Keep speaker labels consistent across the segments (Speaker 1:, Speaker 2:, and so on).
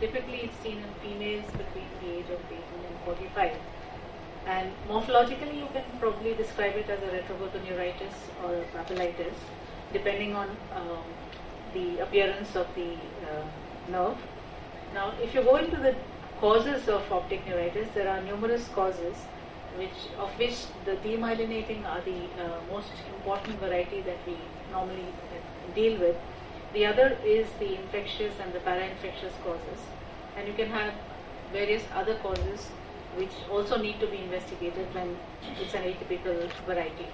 Speaker 1: Typically it's seen in females between the age of 18 and 45. And morphologically you can probably describe it as a retrobulbar neuritis or a papillitis, depending on the appearance of the nerve. Now, if you go into the causes of optic neuritis, there are numerous causes, of which the demyelinating are the most important variety that we normally deal with. The other is the infectious and the para-infectious causes, and you can have various other causes which also need to be investigated when it's an atypical variety.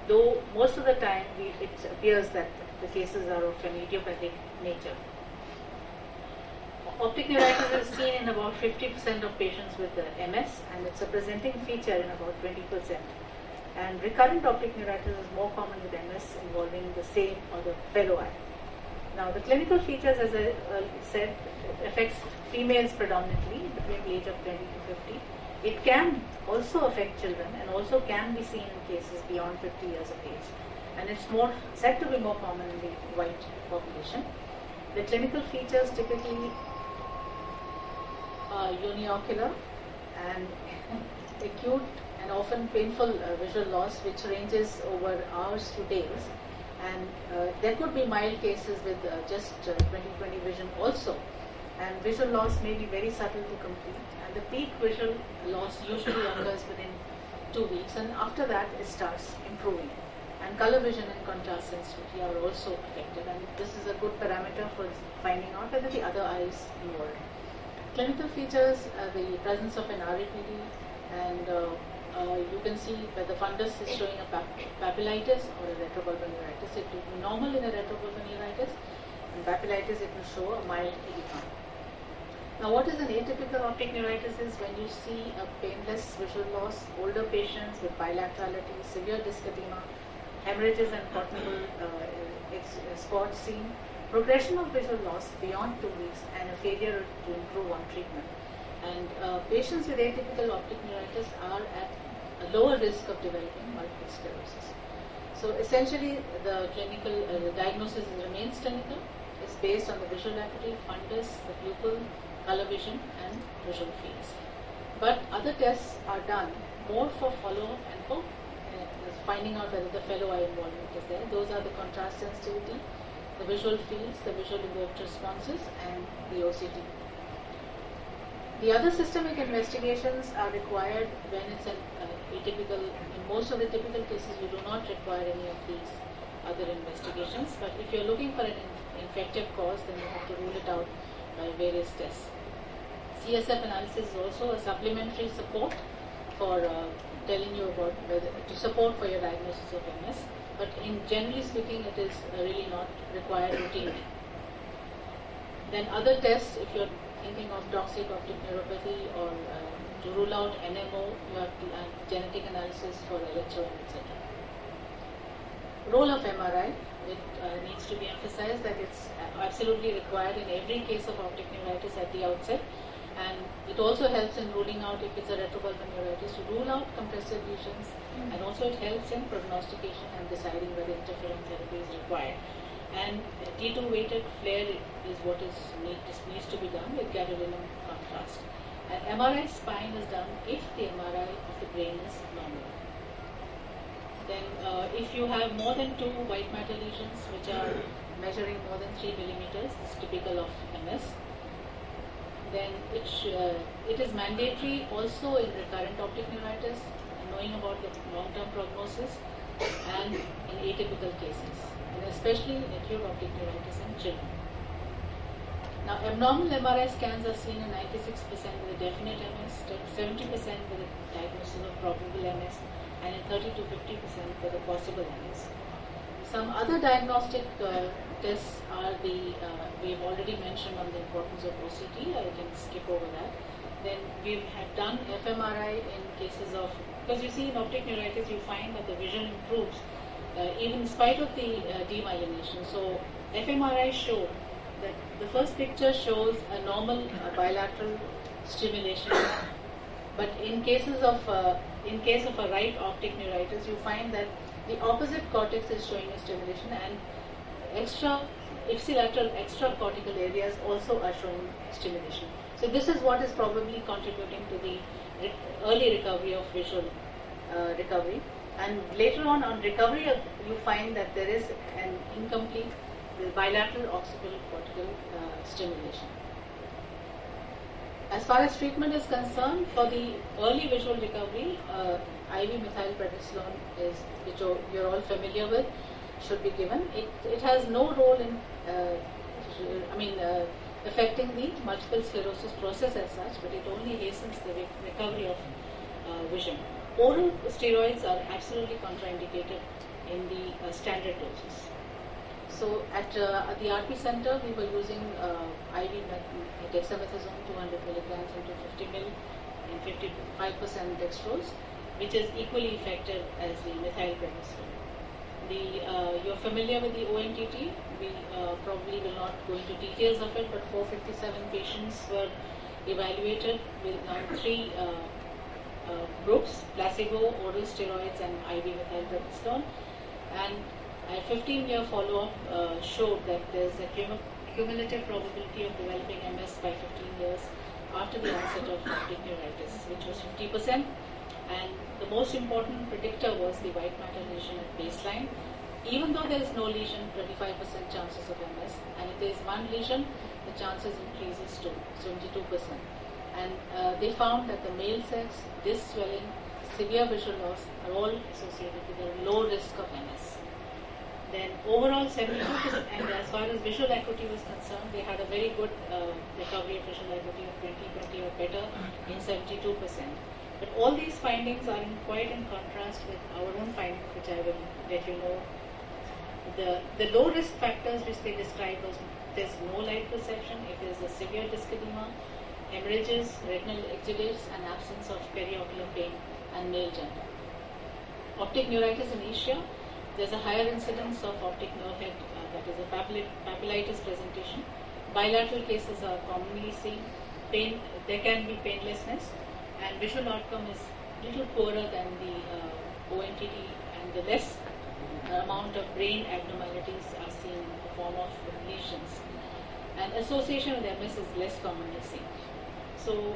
Speaker 1: Though most of the time it appears that the cases are of an idiopathic nature. Optic neuritis is seen in about 50% of patients with MS, and it's a presenting feature in about 20%. And recurrent optic neuritis is more common with MS, involving the same or the fellow eye. Now, the clinical features, as I said, affects females predominantly between the age of 20 to 50. It can also affect children and also can be seen in cases beyond 50 years of age. And it's said to be more common in the white population. The clinical features typically are uniocular and acute and often painful visual loss, which ranges over hours to days. And there could be mild cases with just 20/20 vision also. And visual loss may be very subtle to complete. And the peak visual loss usually occurs within 2 weeks, and after that it starts improving. And color vision and contrast sensitivity are also affected, and this is a good parameter for finding out whether the other eye is involved. Clinical features, the presence of an RAPD, and you can see that the fundus is showing a papillitis or a retrobulbar neuritis. It will be normal in a retrobulbar neuritis, and papillitis it will show a mild edema. Now, what is an atypical optic neuritis is when you see a painless visual loss, older patients with bilaterality, severe disc edema, hemorrhages and corneal spots seen, progression of visual loss beyond 2 weeks, and a failure to improve on treatment. And patients with atypical optic neuritis are at a lower risk of developing multiple sclerosis. So essentially, the clinical the diagnosis remains clinical. It's based on the visual acuity, fundus, the pupil, color vision, and visual fields. But other tests are done more for follow-up and for finding out whether the fellow eye involvement is there. Those are the contrast sensitivity, the visual fields, the visual evoked responses, and the OCT. The other systemic investigations are required when it's an atypical. In most of the typical cases, you do not require any of these other investigations. But if you're looking for an infective cause, then you have to rule it out by various tests. CSF analysis is also a supplementary support for telling you about whether to support for your diagnosis of MS. But generally speaking, it is really not required routinely. Then other tests, if you're thinking of toxic optic neuropathy or to rule out NMO, you have genetic analysis for LHOM, etc. Role of MRI, it needs to be emphasized that it's absolutely required in every case of optic neuritis at the outset, and it also helps in ruling out if it's a retrobulbar neuritis to rule out compressive lesions, and also it helps in prognostication and deciding whether interferon therapy is required. And T2 weighted flare is what needs to be done with gadolinium contrast. And MRI spine is done if the MRI of the brain is normal. Then if you have more than 2 white matter lesions which are measuring more than 3 millimeters, this is typical of MS, then it is mandatory also in recurrent optic neuritis, knowing about the long-term prognosis, and in atypical cases, and especially in acute optic neuritis in children. Now, abnormal MRI scans are seen in 96% with a definite MS, 70% with a diagnosis of probable MS, and in 30 to 50% with a possible MS. Some other diagnostic tests are we have already mentioned on the importance of OCT. I can skip over that. Then we have done fMRI in cases of, because you see in optic neuritis you find that the vision improves even in spite of the demyelination. So fMRI showed that the first picture shows a normal bilateral stimulation, but in case of a right optic neuritis, you find that the opposite cortex is showing a stimulation, and extra ipsilateral extracortical areas also are showing stimulation. So this is what is probably contributing to the early recovery of visual recovery. And later on recovery, you find that there is an incomplete bilateral occipital cortical stimulation. As far as treatment is concerned, for the early visual recovery, IV methylprednisolone is, which you're all familiar with, should be given. It has no role in, affecting the multiple sclerosis process as such, but it only hastens the recovery of vision. Oral steroids are absolutely contraindicated in the standard doses. So at the RP center, we were using IV dexamethasone 200 milligrams into 50 ml and 55% dextrose, which is equally effective as the methylprednisolone. You're familiar with the ONTT. We probably will not go into details of it, but 457 patients were evaluated with three groups: placebo, oral steroids, and IV methylprednisolone. And a 15-year follow-up showed that there's a cumulative probability of developing MS by 15 years after the onset of optic neuritis, which was 50%. And the most important predictor was the white matter lesion at baseline. Even though there is no lesion, 25% chances of MS, and if there is one lesion, the chances increases to 72%. And they found that the male sex, disc swelling, severe visual loss are all associated with a low risk of MS. Then overall 72%, and as far as visual acuity was concerned, they had a very good recovery of visual acuity of 20/20 or better in 72%. But all these findings are quite in contrast with our own findings, which I will let you know. The low risk factors which they describe was there's no light perception, if there's a severe disc edema, hemorrhages, retinal exudates, and absence of periocular pain and male gender. Optic neuritis in Asia, there's a higher incidence of optic nerve head, that is a papillitis presentation. Bilateral cases are commonly seen. Pain, there can be painlessness, and visual outcome is little poorer than the ONTT, and the less amount of brain abnormalities are seen in the form of lesions. And association with MS is less commonly seen. So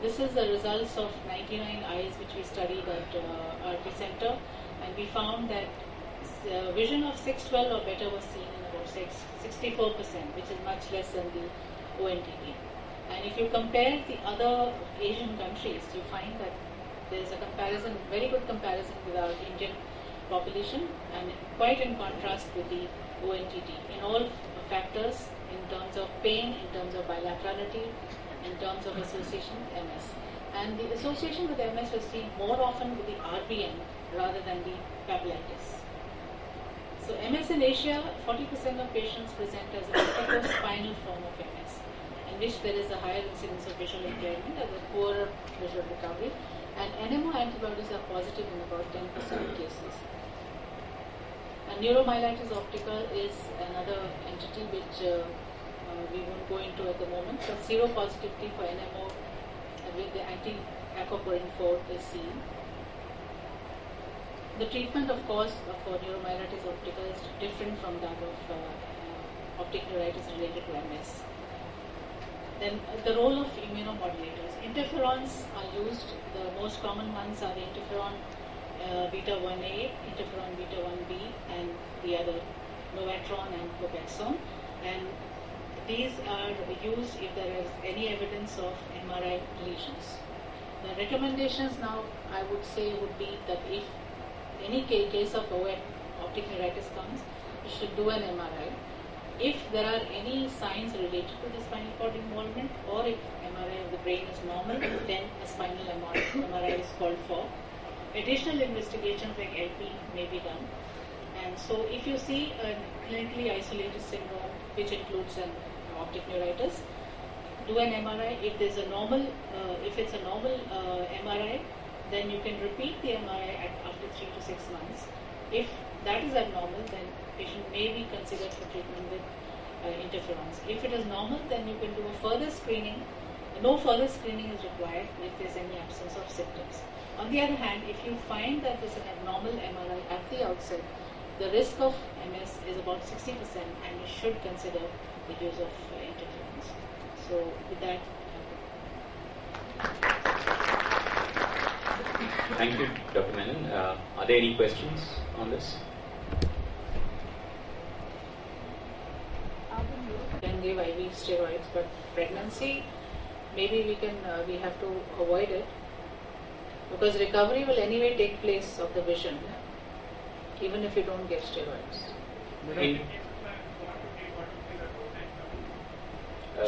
Speaker 1: this is the results of 99 eyes which we studied at RT Center, and we found that vision of 612 or better was seen in about 64%, which is much less than the ONTT. And if you compare the other Asian countries, you find that there is a comparison, very good comparison with our Indian population, and quite in contrast with the ONTT in all factors, in terms of pain, in terms of bilaterality, in terms of association with MS. And the association with MS was seen more often with the RBM rather than the papillitis. So MS in Asia, 40% of patients present as a spinal form of MS, in which there is a higher incidence of visual impairment and a poorer visual recovery. And NMO antibodies are positive in about 10% of cases. And neuromyelitis optica is another entity which we won't go into at the moment, but seropositivity for NMO with the anti-aquaporin 4 is seen. The treatment, of course, for neuromyelitis optica is different from that of optic neuritis related to MS. Then the role of immunomodulators. Interferons are used. The most common ones are the interferon beta 1A, interferon beta 1B, and the other novatron and copaxone. And these are used if there is any evidence of MRI lesions. The recommendations now, I would say, would be that if any case of optic neuritis comes, you should do an MRI. If there are any signs related to the spinal cord involvement, or if MRI of the brain is normal, then a spinal MRI is called for. Additional investigations like LP may be done. And so if you see a clinically isolated syndrome, which includes an optic neuritis, do an MRI. If there's a normal, if it's a normal MRI, then you can repeat the MRI after 3 to 6 months. If that is abnormal, then patient may be considered for treatment with interferons. If it is normal, then you can do a further screening. No further screening is required if there is any absence of symptoms. On the other hand, if you find that there is an abnormal MRI at the outset, the risk of MS is about 60%, and you should consider the use of interferons. So with that,
Speaker 2: thank you, Dr. Menon. Are there any questions on this?
Speaker 1: Can give IV steroids, but pregnancy, maybe we have to avoid it, because recovery will anyway take place of the vision, even if you don't give steroids.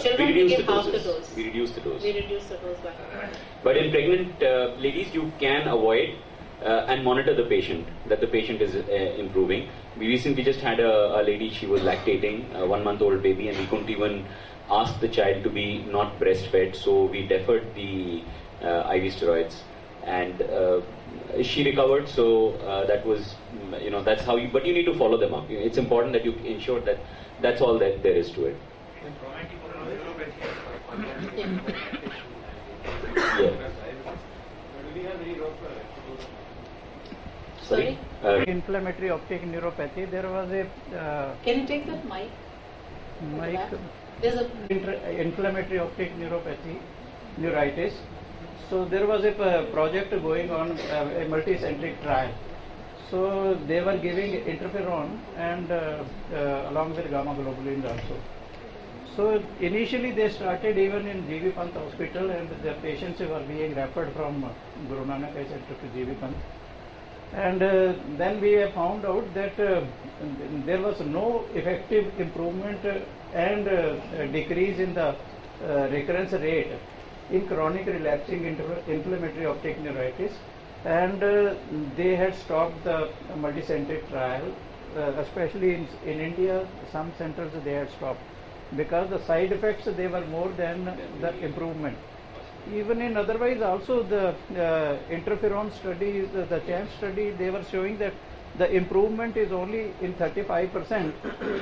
Speaker 1: Children, we give half the dose.
Speaker 2: We reduce the dose.
Speaker 1: We reduce the dose by half.
Speaker 2: But in pregnant ladies, you can avoid and monitor the patient, that the patient is improving. We recently just had a lady, she was lactating, a 1-month-old baby, and we couldn't even ask the child to be not breastfed, so we deferred the IV steroids, and she recovered. So that was, that's how you, but you need to follow them up. It's important that you ensure that that's all that there is to it. Yeah.
Speaker 1: Sorry?
Speaker 3: Inflammatory optic neuropathy. There was a.
Speaker 1: Can you take that mic? There's a
Speaker 3: inflammatory optic neuropathy, neuritis. So there was a project going on, a multicentric trial. So they were giving interferon and along with gamma globulin also. So initially they started even in GV Pant hospital, and the patients were being referred from Guru Nanak Center to GV Pant. And then we have found out that there was no effective improvement and decrease in the recurrence rate in chronic relapsing inflammatory optic neuritis, and they had stopped the multicentric trial, especially in India. Some centers they had stopped because the side effects, they were more than the improvement. Even in otherwise also the interferon studies, the CHAMP study, they were showing that the improvement is only in 35%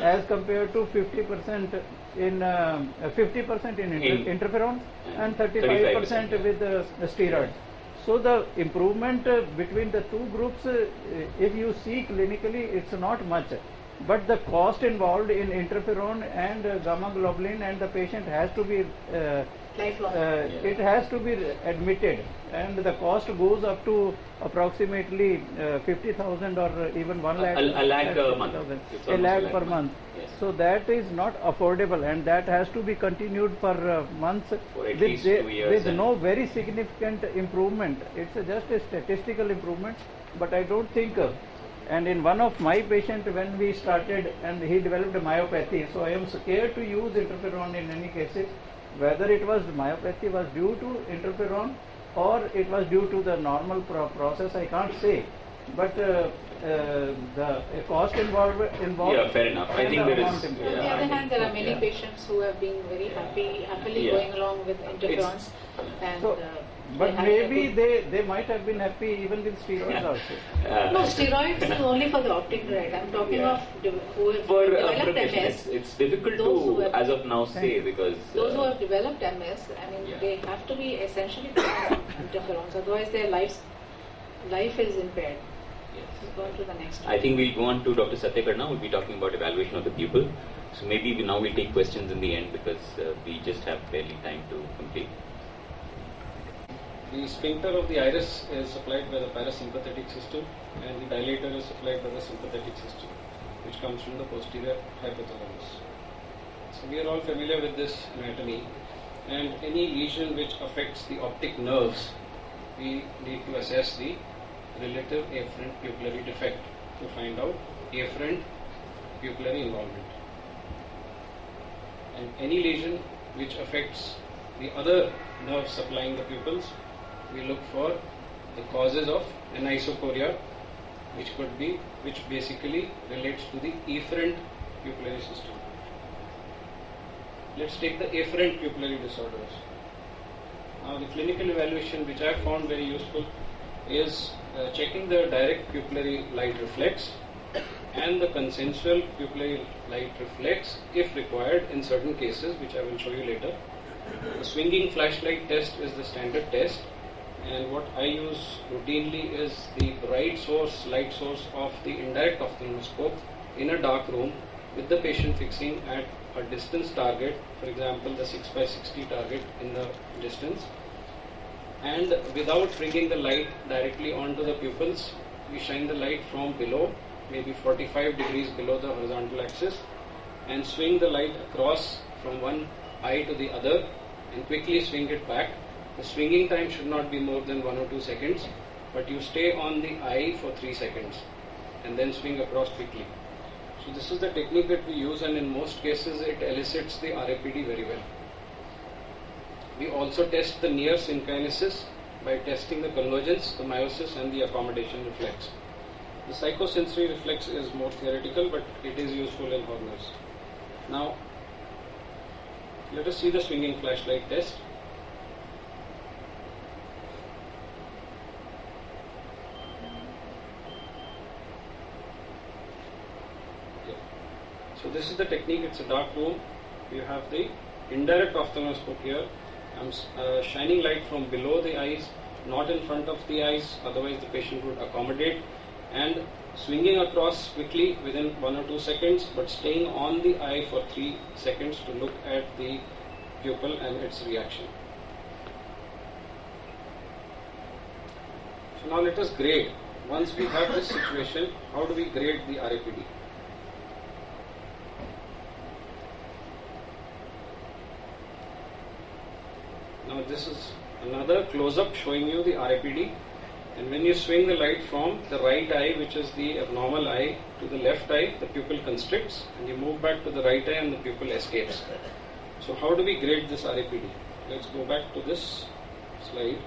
Speaker 3: as compared to 50% in 50% in interferon and 35% with the steroids. So the improvement between the two groups, if you see clinically, it's not much. But the cost involved in interferon and gamma globulin, and the patient has to be
Speaker 1: lifelong.
Speaker 3: It has to be admitted, and the cost goes up to approximately 50,000 or even 1 lakh.
Speaker 2: A lakh a month.
Speaker 3: A lakh per month.
Speaker 2: Yes.
Speaker 3: So that is not affordable, and that has to be continued for months
Speaker 2: for at least 2 years
Speaker 3: with no very significant improvement. It's just a statistical improvement, but I don't think. And in one of my patients, when we started, and he developed myopathy, so I am scared to use interferon in any cases. Whether it was myopathy was due to interferon or it was due to the normal process, I can't say. But the cost involved.
Speaker 2: Yeah, fair enough. I think there is.
Speaker 1: On the other hand, there are many patients who have been very happily going along with interferons, and.
Speaker 3: But maybe they might have been happy even with steroids also.
Speaker 1: No, steroids is only for the optic neuritis. I'm talking of who have
Speaker 2: for
Speaker 1: developed MS.
Speaker 2: It's difficult to, as of now, say, because
Speaker 1: those who have developed MS, I mean, they have to be essentially taking interferons, otherwise their life is impaired.
Speaker 2: Yes.
Speaker 1: We'll go on to the next one.
Speaker 2: I think we'll go on to Dr. Satyakar now. We'll be talking about evaluation of the pupil. So maybe now we'll take questions in the end, because we just have barely time to complete.
Speaker 4: The sphincter of the iris is supplied by the parasympathetic system, and the dilator is supplied by the sympathetic system, which comes from the posterior hypothalamus. So we are all familiar with this anatomy, and any lesion which affects the optic nerves, we need to assess the relative afferent pupillary defect to find out afferent pupillary involvement. And any lesion which affects the other nerves supplying the pupils, we look for the causes of anisocoria, which basically relates to the efferent pupillary system. Let's take the afferent pupillary disorders. Now, the clinical evaluation which I found very useful is checking the direct pupillary light reflex and the consensual pupillary light reflex if required in certain cases, which I will show you later. The swinging flashlight test is the standard test, and what I use routinely is the bright source, light source of the indirect ophthalmoscope in a dark room with the patient fixing at a distance target, for example the 6x60 target in the distance, and without bringing the light directly onto the pupils, we shine the light from below, maybe 45 degrees below the horizontal axis, and swing the light across from one eye to the other and quickly swing it back. The swinging time should not be more than 1 or 2 seconds, but you stay on the eye for 3 seconds and then swing across quickly. So this is the technique that we use, and in most cases it elicits the RAPD very well. We also test the near synkinesis by testing the convergence, the meiosis and the accommodation reflex. The psychosensory reflex is more theoretical, but it is useful in hormones. Now let us see the swinging flashlight test. So this is the technique. It's a dark room. You have the indirect ophthalmoscope here. I'm shining light from below the eyes, not in front of the eyes, otherwise the patient would accommodate, and swinging across quickly within 1 or 2 seconds, but staying on the eye for 3 seconds to look at the pupil and its reaction. So now let us grade. Once we have this situation, how do we grade the RAPD? Now this is another close-up showing you the RAPD, and when you swing the light from the right eye, which is the abnormal eye, to the left eye, the pupil constricts, and you move back to the right eye and the pupil escapes. So how do we grade this RAPD? Let's go back to this slide.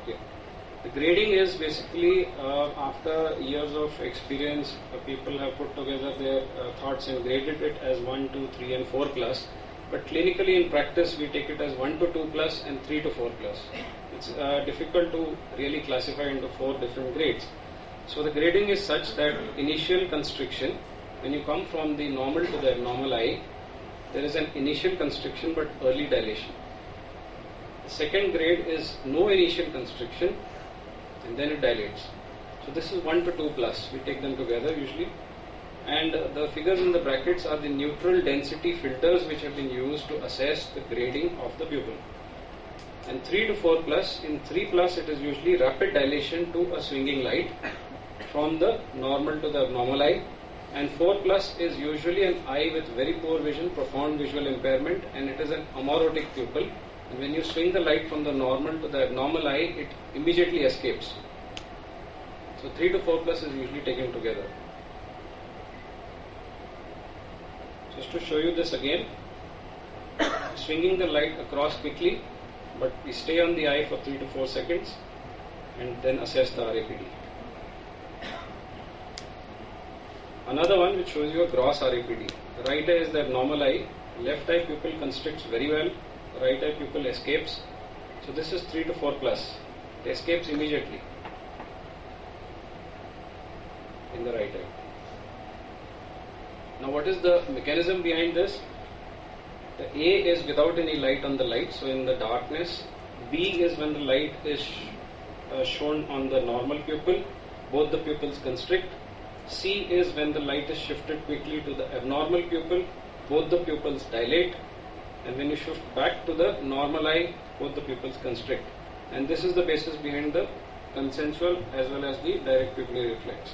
Speaker 4: Okay. The grading is basically after years of experience, people have put together their thoughts and graded it as 1, 2, 3 and 4 plus. But clinically in practice we take it as 1 to 2 plus and 3 to 4 plus. It's difficult to really classify into 4 different grades. So the grading is such that initial constriction, when you come from the normal to the abnormal eye, there is an initial constriction but early dilation. The second grade is no initial constriction and then it dilates. So this is 1 to 2 plus. We take them together usually. And the figures in the brackets are the neutral density filters which have been used to assess the grading of the pupil. And 3 to 4 plus, in 3 plus it is usually rapid dilation to a swinging light from the normal to the abnormal eye, and 4 plus is usually an eye with very poor vision, profound visual impairment, and it is an amaurotic pupil, and when you swing the light from the normal to the abnormal eye, it immediately escapes. So 3 to 4 plus is usually taken together. Just to show you this again, swinging the light across quickly, but we stay on the eye for 3 to 4 seconds and then assess the RAPD. Another one which shows you a gross RAPD. The right eye is the abnormal eye, left eye pupil constricts very well, right eye pupil escapes. So this is 3 to 4 plus. It escapes immediately in the right eye. Now what is the mechanism behind this? The A is without any light on the light, so in the darkness. B is when the light is shown on the normal pupil, both the pupils constrict. C is when the light is shifted quickly to the abnormal pupil, both the pupils dilate, and when you shift back to the normal eye, both the pupils constrict. And this is the basis behind the consensual as well as the direct pupillary reflex.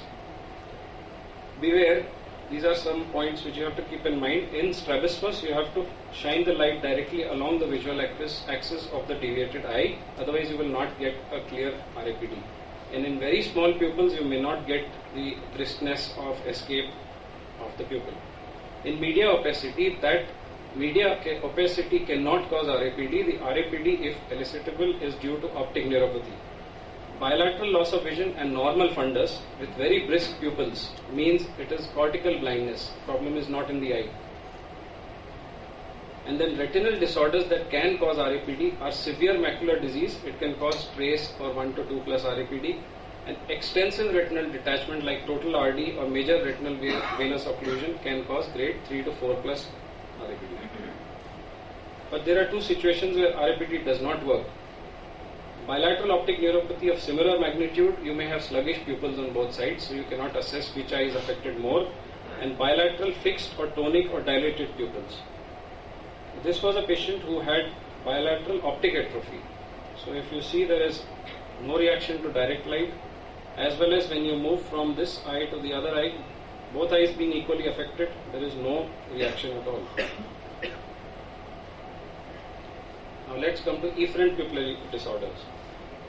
Speaker 4: Beware, these are some points which you have to keep in mind. In strabismus, you have to shine the light directly along the visual axis of the deviated eye, otherwise you will not get a clear RAPD. And in very small pupils, you may not get the briskness of escape of the pupil. In media opacity, that media opacity cannot cause RAPD. The RAPD, if elicitable, is due to optic neuropathy. Bilateral loss of vision and normal fundus with very brisk pupils means it is cortical blindness. Problem is not in the eye. And then retinal disorders that can cause RAPD are severe macular disease. It can cause trace or 1 to 2 plus RAPD. An extensive retinal detachment like total RD or major retinal venous occlusion can cause grade 3 to 4 plus RAPD. But there are two situations where RAPD does not work. Bilateral optic neuropathy of similar magnitude, you may have sluggish pupils on both sides, so you cannot assess which eye is affected more, and bilateral fixed or tonic or dilated pupils. This was a patient who had bilateral optic atrophy. So if you see, there is no reaction to direct light, as well as when you move from this eye to the other eye, both eyes being equally affected, there is no reaction at all. Now let's come to efferent pupillary disorders.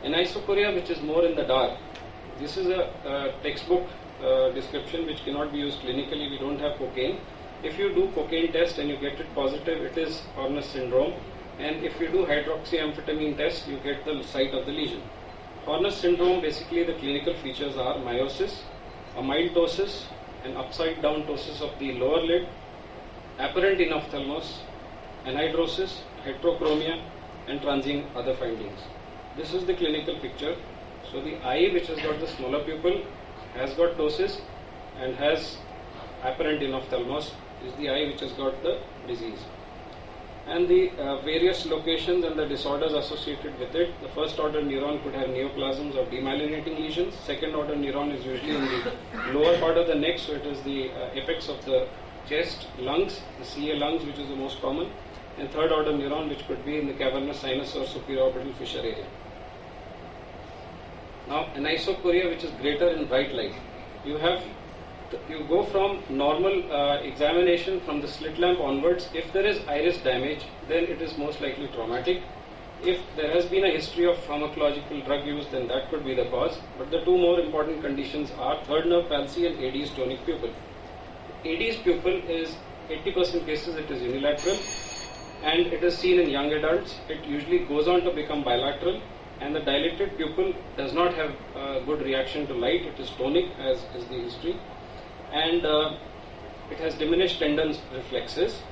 Speaker 4: Anisocoria, which is more in the dark. This is a textbook description which cannot be used clinically. We don't have cocaine. If you do cocaine test and you get it positive, it is Horner's syndrome. And if you do hydroxyamphetamine test, you get the site of the lesion. Horner's syndrome, basically the clinical features are miosis, a mild ptosis, an upside down ptosis of the lower lid, apparent enophthalmos, anhidrosis, heterochromia, and transient other findings. This is the clinical picture. So the eye which has got the smaller pupil has got ptosis and has apparent enophthalmos is the eye which has got the disease. And the various locations and the disorders associated with it. The first order neuron could have neoplasms or demyelinating lesions. Second order neuron is usually in the lower part of the neck, so it is the apex of the chest, lungs, the CA lungs, which is the most common. And third order neuron, which could be in the cavernous sinus or superior orbital fissure area. Now, anisocoria, which is greater in bright light. You go from normal examination from the slit lamp onwards. If there is iris damage, then it is most likely traumatic. If there has been a history of pharmacological drug use, then that could be the cause. But the two more important conditions are third nerve palsy and AD's tonic pupil. AD's pupil is 80% cases it is unilateral, and it is seen in young adults. It usually goes on to become bilateral, and the dilated pupil does not have a good reaction to light. It is tonic, as is the history. And it has diminished tendon reflexes.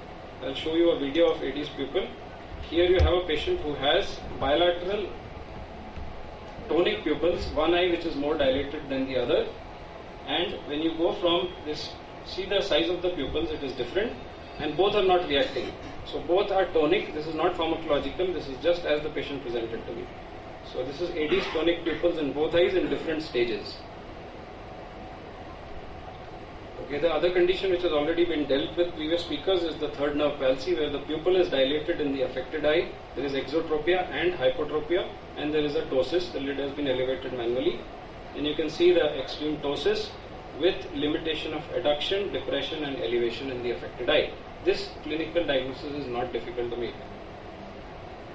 Speaker 4: I'll show you a video of AD's pupil. Here you have a patient who has bilateral tonic pupils, one eye which is more dilated than the other. And when you go from this, see the size of the pupils, it is different, and both are not reacting. So both are tonic. This is not pharmacological, this is just as the patient presented to me. So this is AD's tonic pupils in both eyes in different stages. Okay, the other condition which has already been dealt with previous speakers is the third nerve palsy, where the pupil is dilated in the affected eye. There is exotropia and hypotropia, and there is a ptosis. The lid has been elevated manually, and you can see the extreme ptosis with limitation of adduction, depression, and elevation in the affected eye. This clinical diagnosis is not difficult to make.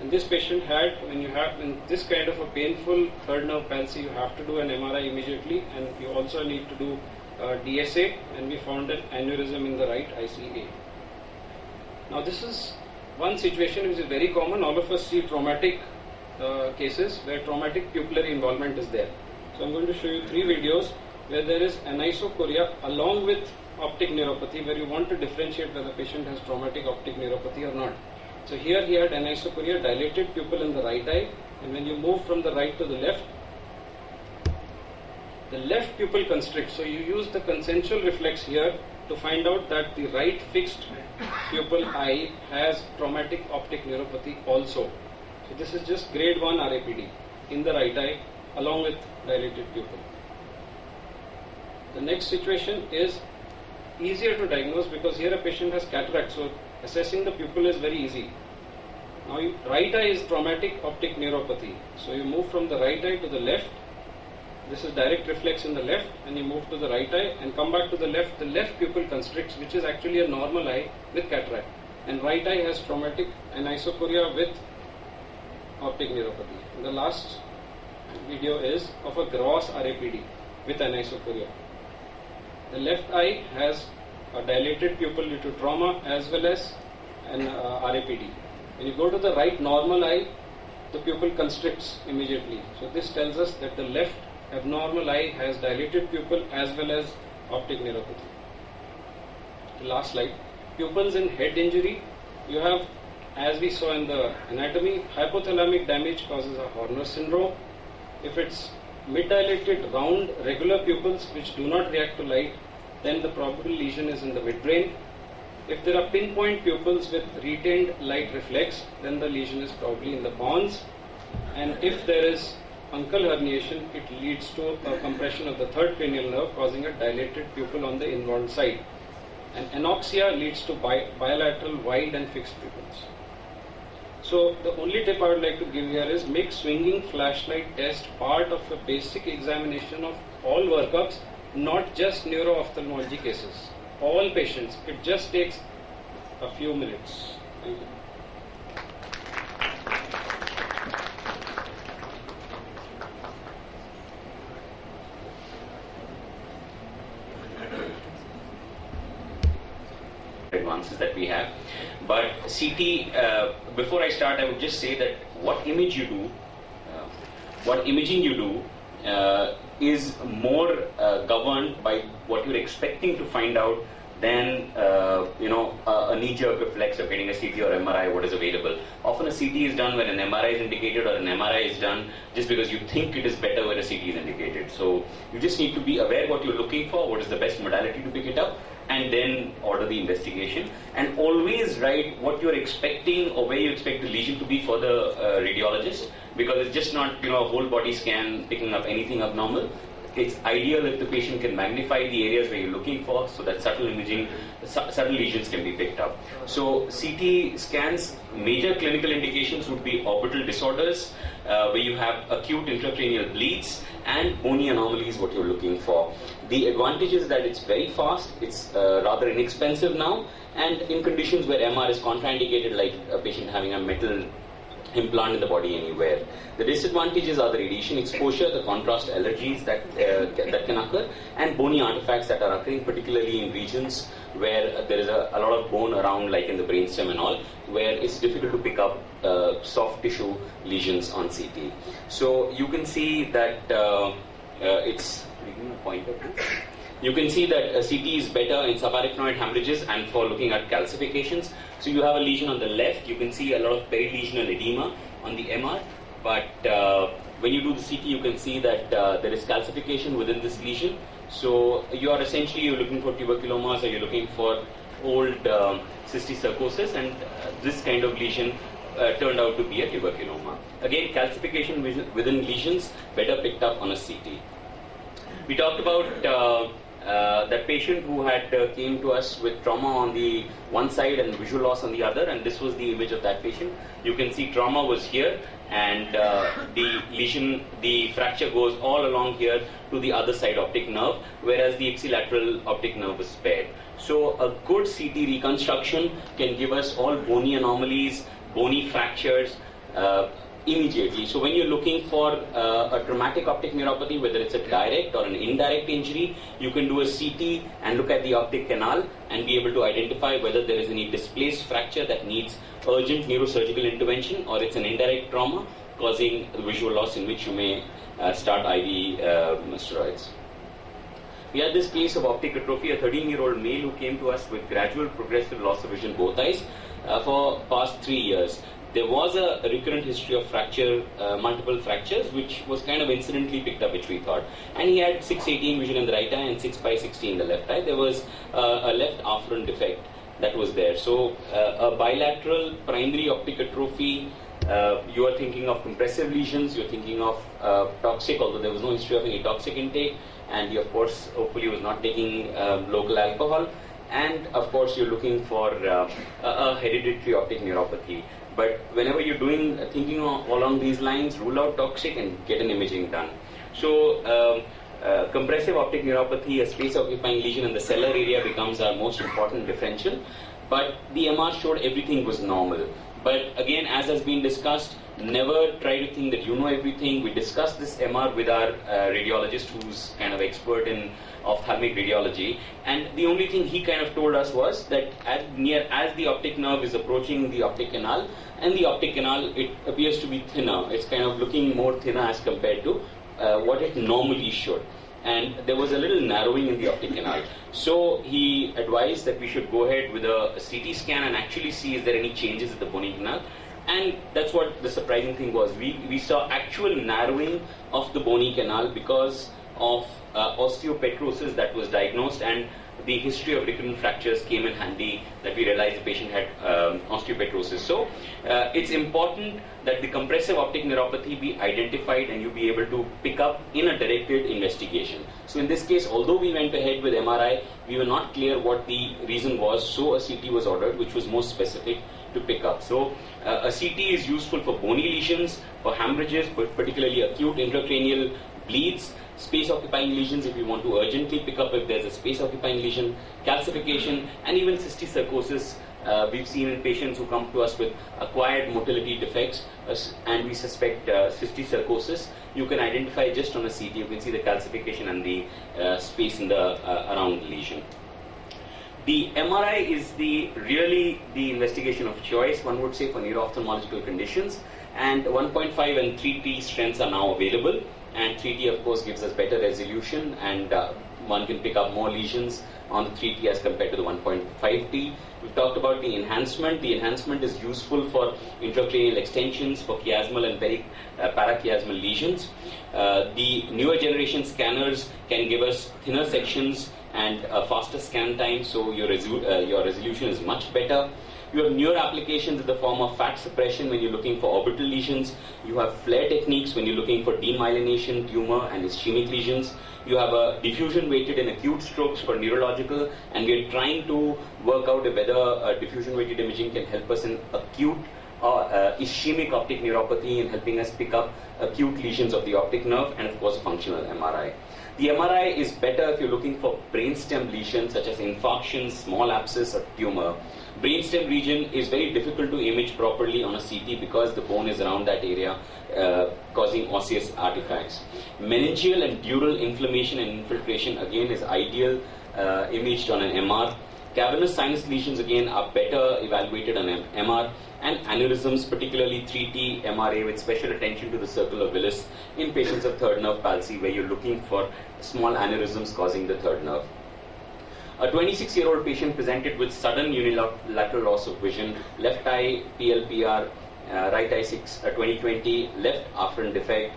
Speaker 4: And this patient had, when you have in this kind of a painful third nerve palsy, you have to do an MRI immediately, and you also need to do DSA, and we found an aneurysm in the right ICA. Now this is one situation which is very common. All of us see traumatic cases where traumatic pupillary involvement is there. So I'm going to show you 3 videos where there is anisocoria along with optic neuropathy, where you want to differentiate whether the patient has traumatic optic neuropathy or not. So here he had anisocoria, dilated pupil in the right eye, and when you move from the right to the left pupil constricts. So you use the consensual reflex here to find out that the right fixed pupil eye has traumatic optic neuropathy also. So this is just grade 1 RAPD in the right eye along with dilated pupil. The next situation is easier to diagnose because here a patient has cataract, so assessing the pupil is very easy. Now right eye is traumatic optic neuropathy. So you move from the right eye to the left. This is direct reflex in the left, and you move to the right eye and come back to the left. The left pupil constricts, which is actually a normal eye with cataract. And right eye has traumatic anisocoria with optic neuropathy. And the last video is of a gross RAPD with anisocoria. The left eye has a dilated pupil due to trauma as well as an RAPD. When you go to the right normal eye, the pupil constricts immediately. So this tells us that the left abnormal eye has dilated pupil as well as optic neuropathy. The last slide. Pupils in head injury. You have, as we saw in the anatomy, hypothalamic damage causes a Horner syndrome. If it's mid-dilated, round, regular pupils which do not react to light, then the probable lesion is in the midbrain. If there are pinpoint pupils with retained light reflex, then the lesion is probably in the pons. And if there is uncal herniation, it leads to a compression of the third cranial nerve, causing a dilated pupil on the inbound side. And anoxia leads to bilateral wide and fixed pupils. So the only tip I would like to give here is make swinging flashlight test part of a basic examination of all workups, not just neuro-ophthalmology cases. All patients. It just takes a few minutes. Thank you.
Speaker 2: Advances that we have, but CT, before I start, I would just say that what imaging you do is more governed by what you're expecting to find out than a knee-jerk reflex of getting a CT or MRI, what is available. Often a CT is done when an MRI is indicated, or an MRI is done just because you think it is better when a CT is indicated. So you just need to be aware what you're looking for, what is the best modality to pick it up, and then order the investigation. And always write what you're expecting or where you expect the lesion to be for the radiologist, because it's just not a whole body scan picking up anything abnormal. It's ideal if the patient can magnify the areas where you're looking for, so that subtle lesions can be picked up. So CT scans, major clinical indications would be orbital disorders, where you have acute intracranial bleeds, and bony anomalies, what you're looking for. The advantage is that it's very fast, it's rather inexpensive now, and in conditions where MR is contraindicated, like a patient having a metal implant in the body anywhere. The disadvantages are the radiation exposure, the contrast allergies that can occur, and bony artifacts that are occurring, particularly in regions where there is a lot of bone around, like in the brainstem and all, where it's difficult to pick up soft tissue lesions on CT. So you can see that it's giving a pointer. You can see that CT is better in subarachnoid hemorrhages and for looking at calcifications. So you have a lesion on the left, you can see a lot of perilesional edema on the MR, but when you do the CT, you can see that there is calcification within this lesion. So you're looking for tuberculomas, or you're looking for old cysticercosis, and this kind of lesion turned out to be a tuberculoma. Again, calcification within lesions, better picked up on a CT. We talked about that patient who had came to us with trauma on the one side and visual loss on the other, and this was the image of that patient. You can see trauma was here, and the lesion, the fracture goes all along here to the other side optic nerve, whereas the ipsilateral optic nerve was spared. So a good CT reconstruction can give us all bony anomalies, bony fractures, immediately. So when you're looking for a traumatic optic neuropathy, whether it's a direct or an indirect injury, you can do a CT and look at the optic canal and be able to identify whether there is any displaced fracture that needs urgent neurosurgical intervention, or it's an indirect trauma causing visual loss, in which you may start IV steroids. We had this case of optic atrophy, a 13-year-old male who came to us with gradual progressive loss of vision both eyes for past 3 years. There was a recurrent history of fracture, multiple fractures, which was kind of incidentally picked up, which we thought. And he had 6/18 vision in the right eye and 6/60 in the left eye. There was a left afferent defect that was there. So a bilateral primary optic atrophy, you are thinking of compressive lesions, you're thinking of toxic, although there was no history of any toxic intake, and he, of course, hopefully was not taking local alcohol. And of course, you're looking for a hereditary optic neuropathy. But whenever you're thinking along these lines, rule out toxic and get an imaging done. So compressive optic neuropathy, a space-occupying lesion in the cellar area, becomes our most important differential. But the MR showed everything was normal. But again, as has been discussed, never try to think that you know everything. We discussed this MR with our radiologist, who's kind of expert in ophthalmic radiology, and the only thing he kind of told us was that as the optic nerve is approaching the optic canal, and the optic canal, it appears to be thinner. It's kind of looking more thinner as compared to what it normally should. And there was a little narrowing in the optic canal. So he advised that we should go ahead with a CT scan and actually see is there any changes at the bony canal. And that's what the surprising thing was. We saw actual narrowing of the bony canal because of osteopetrosis that was diagnosed, and the history of recurrent fractures came in handy that we realized the patient had osteopetrosis. So it's important that the compressive optic neuropathy be identified and you be able to pick up in a directed investigation. So in this case, although we went ahead with MRI, we were not clear what the reason was, so a CT was ordered, which was more specific to pick up. So a CT is useful for bony lesions, for hemorrhages, but particularly acute intracranial bleeds, space-occupying lesions if you want to urgently pick up if there's a space-occupying lesion, calcification, and even cysticercosis. We've seen in patients who come to us with acquired motility defects and we suspect cysticercosis. You can identify just on a CT, you can see the calcification and the space in the around the lesion. The MRI is really the investigation of choice, one would say, for neuro-ophthalmological conditions, and 1.5 and 3T strengths are now available, and 3T of course gives us better resolution, and one can pick up more lesions on the 3T as compared to the 1.5T. We've talked about the enhancement. The enhancement is useful for intracranial extensions, for chiasmal and parachiasmal lesions. The newer generation scanners can give us thinner sections and a faster scan time, so your resolution is much better. You have newer applications in the form of fat suppression when you're looking for orbital lesions. You have flare techniques when you're looking for demyelination, tumor, and ischemic lesions. You have a diffusion weighted in acute strokes for neurological, and we're trying to work out whether diffusion weighted imaging can help us in acute ischemic optic neuropathy and helping us pick up acute lesions of the optic nerve, and of course functional MRI. The MRI is better if you're looking for brainstem lesions such as infarctions, small abscess, or tumor. Brainstem region is very difficult to image properly on a CT because the bone is around that area, causing osseous artifacts. Meningeal and dural inflammation and infiltration again is ideal imaged on an MR. Cavernous sinus lesions again are better evaluated on an MR, and aneurysms, particularly 3T MRA with special attention to the circle of Willis in patients of third nerve palsy where you're looking for small aneurysms causing the third nerve. A 26-year-old patient presented with sudden unilateral loss of vision, left eye PLPR, right eye 20/20, left afferent defect.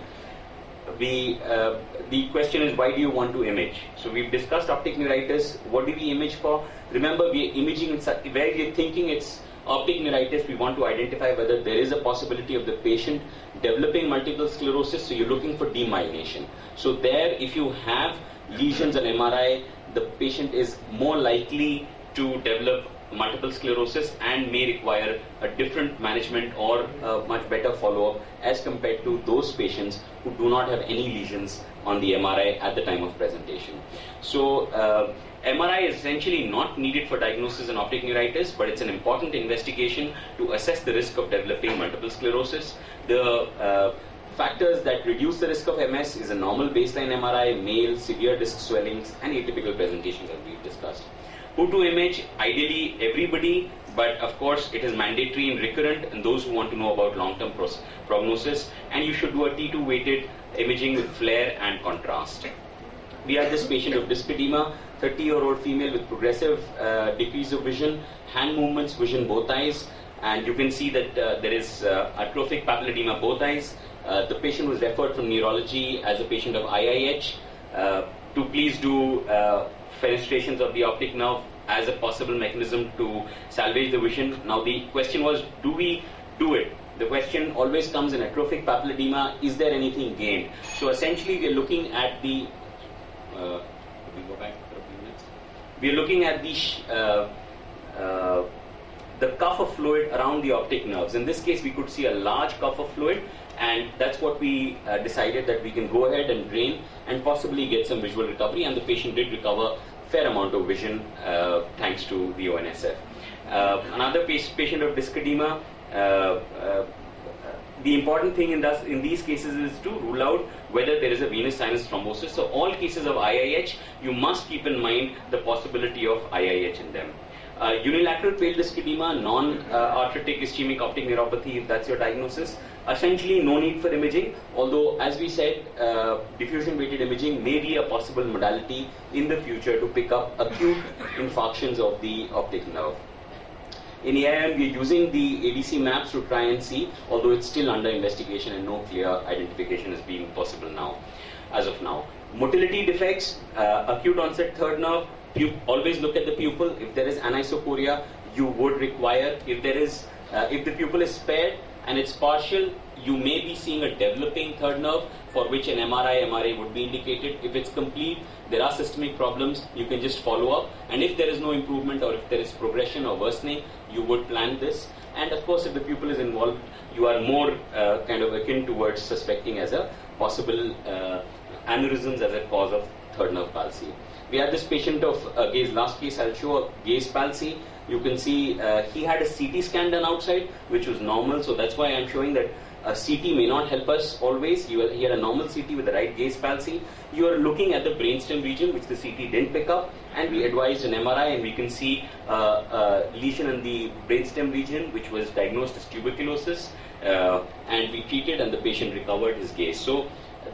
Speaker 2: The question is, why do you want to image? So we've discussed optic neuritis. What do we image for? Remember, we are imaging where we are thinking it's optic neuritis. We want to identify whether there is a possibility of the patient developing multiple sclerosis. So you're looking for demyelination. So there, if you have lesions on MRI, the patient is more likely to develop multiple sclerosis and may require a different management or a much better follow-up as compared to those patients who do not have any lesions on the MRI at the time of presentation. So MRI is essentially not needed for diagnosis in optic neuritis, but it's an important investigation to assess the risk of developing multiple sclerosis. The factors that reduce the risk of MS is a normal baseline MRI, male, severe disc swellings, and atypical presentations as we've discussed. Who to image? Ideally everybody, but of course it is mandatory in recurrent and those who want to know about long-term prognosis, and you should do a T2 weighted imaging with flare and contrast. We have this patient of disc edema, 30-year-old female with progressive decrease of vision, hand movements, vision both eyes, and you can see that there is atrophic papilledema both eyes. The patient was referred from neurology as a patient of IIH to please do fenestrations of the optic nerve as a possible mechanism to salvage the vision. Now the question was, do we do it? The question always comes in atrophic papilledema, is there anything gained? So essentially we are looking at the we are looking at the cuff of fluid around the optic nerves. In this case we could see a large cuff of fluid, and that's what we decided that we can go ahead and drain and possibly get some visual recovery, and the patient did recover a fair amount of vision thanks to the ONSF. Another patient of disc edema, the important thing in these cases is to rule out whether there is a venous sinus thrombosis. So all cases of IIH, you must keep in mind the possibility of IIH in them. Unilateral pale disc edema, non-arthritic ischemic optic neuropathy, if that's your diagnosis, essentially no need for imaging, although as we said, diffusion weighted imaging may be a possible modality in the future to pick up acute infarctions of the optic nerve. In AIM, we are using the ADC maps to try and see, although it's still under investigation and no clear identification is being possible now, as of now. Motility defects, acute onset third nerve, always look at the pupil. If there is anisocoria, you would require, if the pupil is spared and it's partial, you may be seeing a developing third nerve for which an MRI would be indicated. If it's complete, there are systemic problems, you can just follow up. And if there is no improvement or if there is progression or worsening, you would plan this. And of course, if the pupil is involved, you are more kind of akin towards suspecting as a possible aneurysms as a cause of third nerve palsy. We had this patient of gaze, last case I'll show, a gaze palsy. You can see he had a CT scan done outside, which was normal, so that's why I'm showing that a CT may not help us always. He had a normal CT with the right gaze palsy. You are looking at the brainstem region, which the CT didn't pick up, and we advised an MRI, and we can see a lesion in the brainstem region, which was diagnosed as tuberculosis, and we treated, and the patient recovered his gaze. So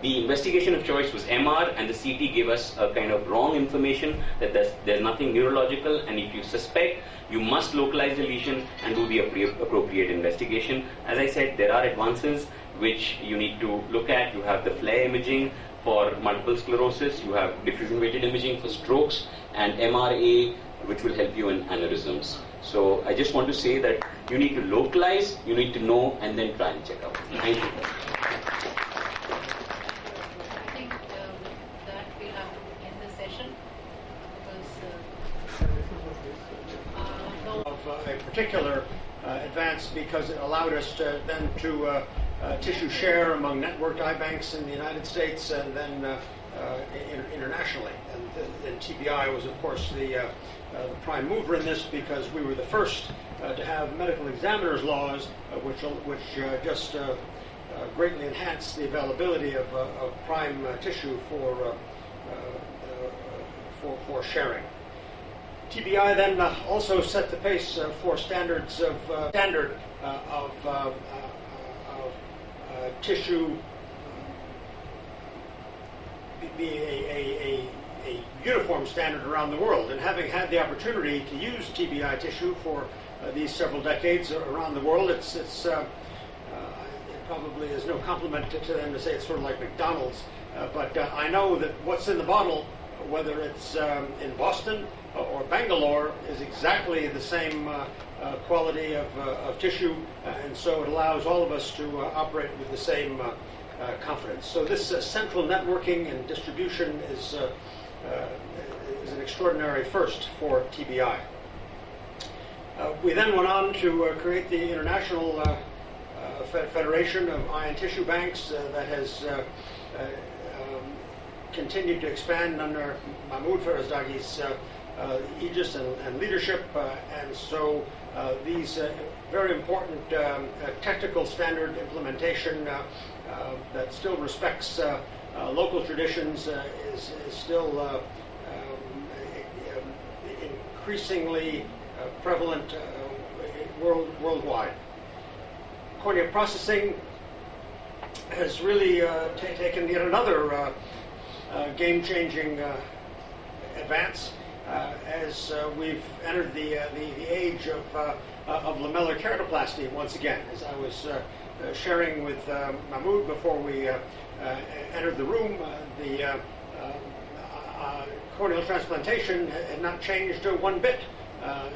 Speaker 2: the investigation of choice was MR, and the CT gave us a kind of wrong information that there's nothing neurological, and if you suspect, you must localize the lesion and do the appropriate investigation. As I said, there are advances which you need to look at. You have the FLAIR imaging for multiple sclerosis, you have diffusion-weighted imaging for strokes, and MRA, which will help you in aneurysms. So I just want to say that you need to localize, you need to know, and then try and check out. Thank you.
Speaker 5: A particular advance because it allowed us to tissue share among networked eye banks in the United States and then internationally. And TBI was, of course, the prime mover in this because we were the first to have medical examiners laws which just greatly enhanced the availability of prime tissue for sharing. TBI then also set the pace for standards of tissue be a uniform standard around the world. And having had the opportunity to use TBI tissue for these several decades around the world, it probably is no compliment to them to say it's sort of like McDonald's. But I know that what's in the bottle, whether it's in Boston or Bangalore, is exactly the same quality of tissue, and so it allows all of us to operate with the same confidence. So this central networking and distribution is an extraordinary first for TBI. We then went on to create the International Federation of Eye and Tissue Banks that has continued to expand under Mahmoud Farazdagi's aegis and leadership, and so these very important technical standard implementation that still respects local traditions is still increasingly prevalent worldwide. Cornea processing has really taken yet another game-changing advance as we've entered the age of lamellar keratoplasty once again. As I was sharing with Mahmoud before we entered the room, the corneal transplantation had not changed one bit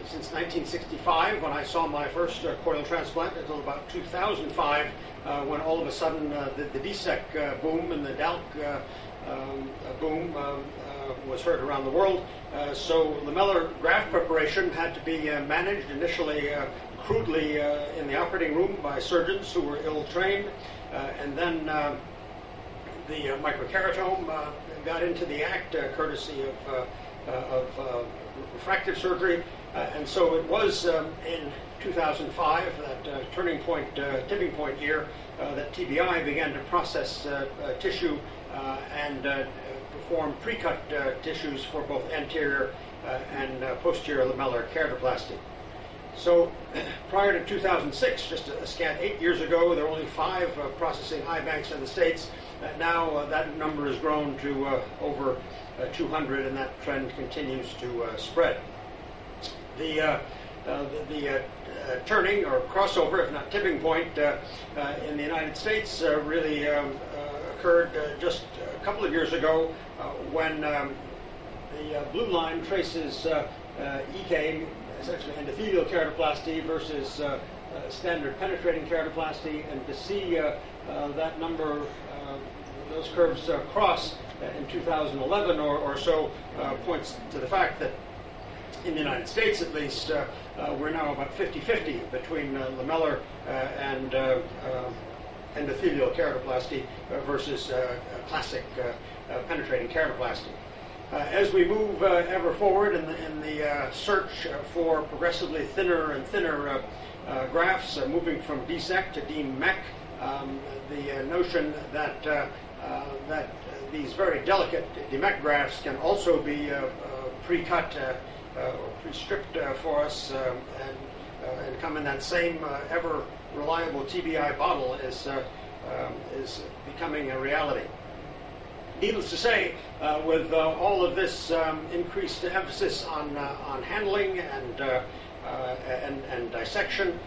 Speaker 5: since 1965, when I saw my first corneal transplant, until about 2005, when all of a sudden the DSEC boom and the DALC boom was heard around the world. So lamellar graft preparation had to be managed initially crudely in the operating room by surgeons who were ill-trained, and then the microkeratome got into the act courtesy of refractive surgery, and so it was in 2005, that tipping point year, that TBI began to process tissue and perform pre-cut tissues for both anterior and posterior lamellar keratoplasty. So prior to 2006, just a scant 8 years ago, there were only 5 processing eye banks in the States. Now that number has grown to over 200, and that trend continues to spread. The the turning or crossover, if not tipping point, in the United States really occurred just a couple of years ago when the blue line traces EK, essentially endothelial keratoplasty, versus standard penetrating keratoplasty, and to see that number, those curves cross in 2011 or so, points to the fact that in the United States, at least, we're now about 50-50 between lamellar and endothelial keratoplasty versus classic penetrating keratoplasty. As we move ever forward in the search for progressively thinner and thinner grafts, moving from DSEC to DMEC, the notion that that these very delicate DMEC grafts can also be pre-cut or pre-stripped for us and come in that same ever reliable TBI bottle is becoming a reality. Needless to say, with all of this increased emphasis on handling and dissection,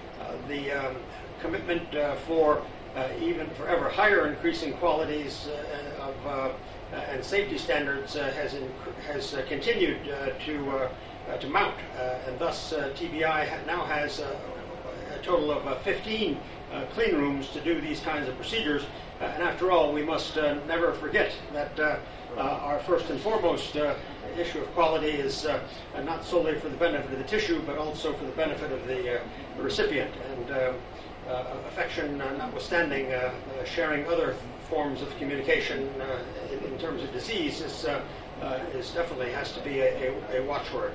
Speaker 5: the commitment for even for ever higher increasing qualities and safety standards has continued to mount, and thus TBI now has a total of 15 clean rooms to do these kinds of procedures. And after all, we must never forget that our first and foremost issue of quality is not solely for the benefit of the tissue, but also for the benefit of the recipient. And affection notwithstanding, sharing other forms of communication in terms of disease is definitely has to be a watchword.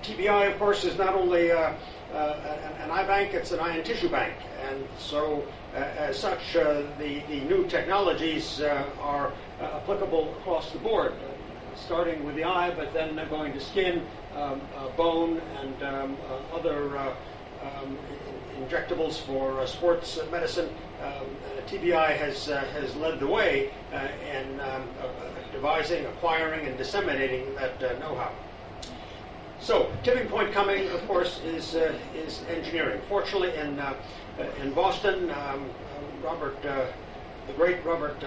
Speaker 5: TBI, of course, is not only an eye bank, it's an eye and tissue bank. And so, as such, the new technologies are applicable across the board, starting with the eye, but then going to skin, bone, and other injectables for sports medicine. TBI has led the way in devising, acquiring, and disseminating that know-how. So, tipping point coming, of course, is engineering. Fortunately, in Boston, the great Robert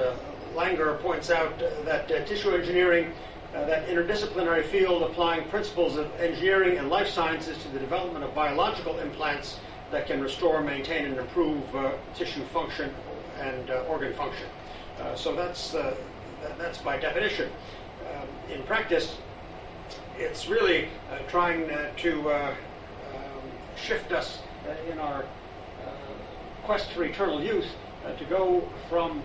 Speaker 5: Langer points out that tissue engineering, that interdisciplinary field applying principles of engineering and life sciences to the development of biological implants that can restore, maintain, and improve tissue function and organ function. So that's by definition. In practice, it's really trying to shift us in our quest for eternal youth to go from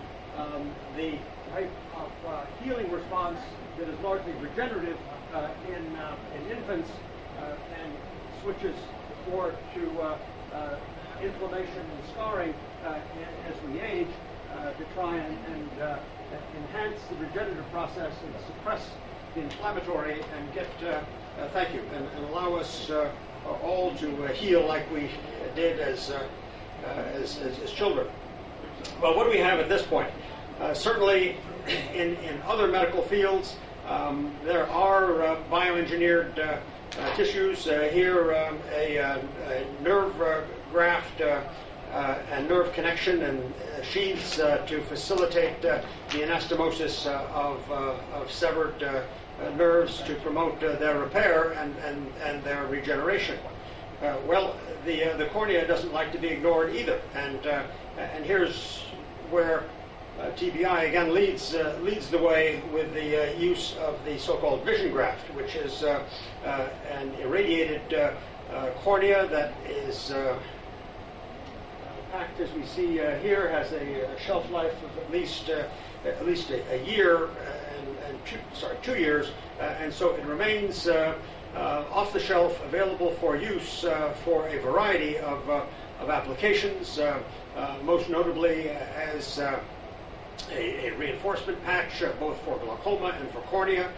Speaker 5: the type of healing response that is largely regenerative in infants and switches more to inflammation and scarring as we age, to try and enhance the regenerative process and suppress the inflammatory and get, thank you, and allow us all to heal like we did as children. Well, what do we have at this point? Certainly, in other medical fields, there are bioengineered tissues. Here, a nerve graft and nerve connection and sheaths to facilitate the anastomosis of severed nerves to promote their repair and their regeneration. Well, the cornea doesn't like to be ignored either, and here's where TBI again leads the way with the use of the so-called vision graft, which is an irradiated cornea that is packed, as we see here, has a shelf life of at least a year and 2 years, and so it remains off the shelf, available for use for a variety of applications, most notably as a reinforcement patch, both for glaucoma and for cornea,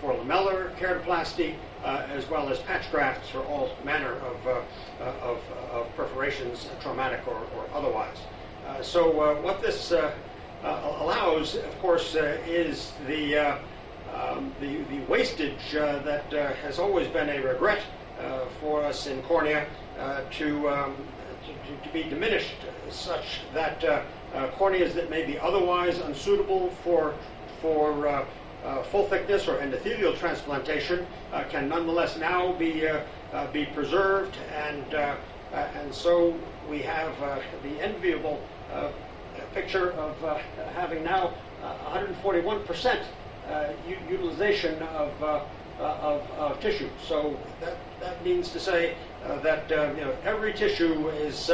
Speaker 5: for lamellar keratoplasty, as well as patch grafts for all manner of perforations, traumatic or otherwise. So what this allows, of course, is the the wastage that has always been a regret for us in cornea to be diminished, such that corneas that may be otherwise unsuitable for full thickness or endothelial transplantation can nonetheless now be preserved, and so we have the enviable picture of having now 141% utilization of tissue. So that means to say that every tissue is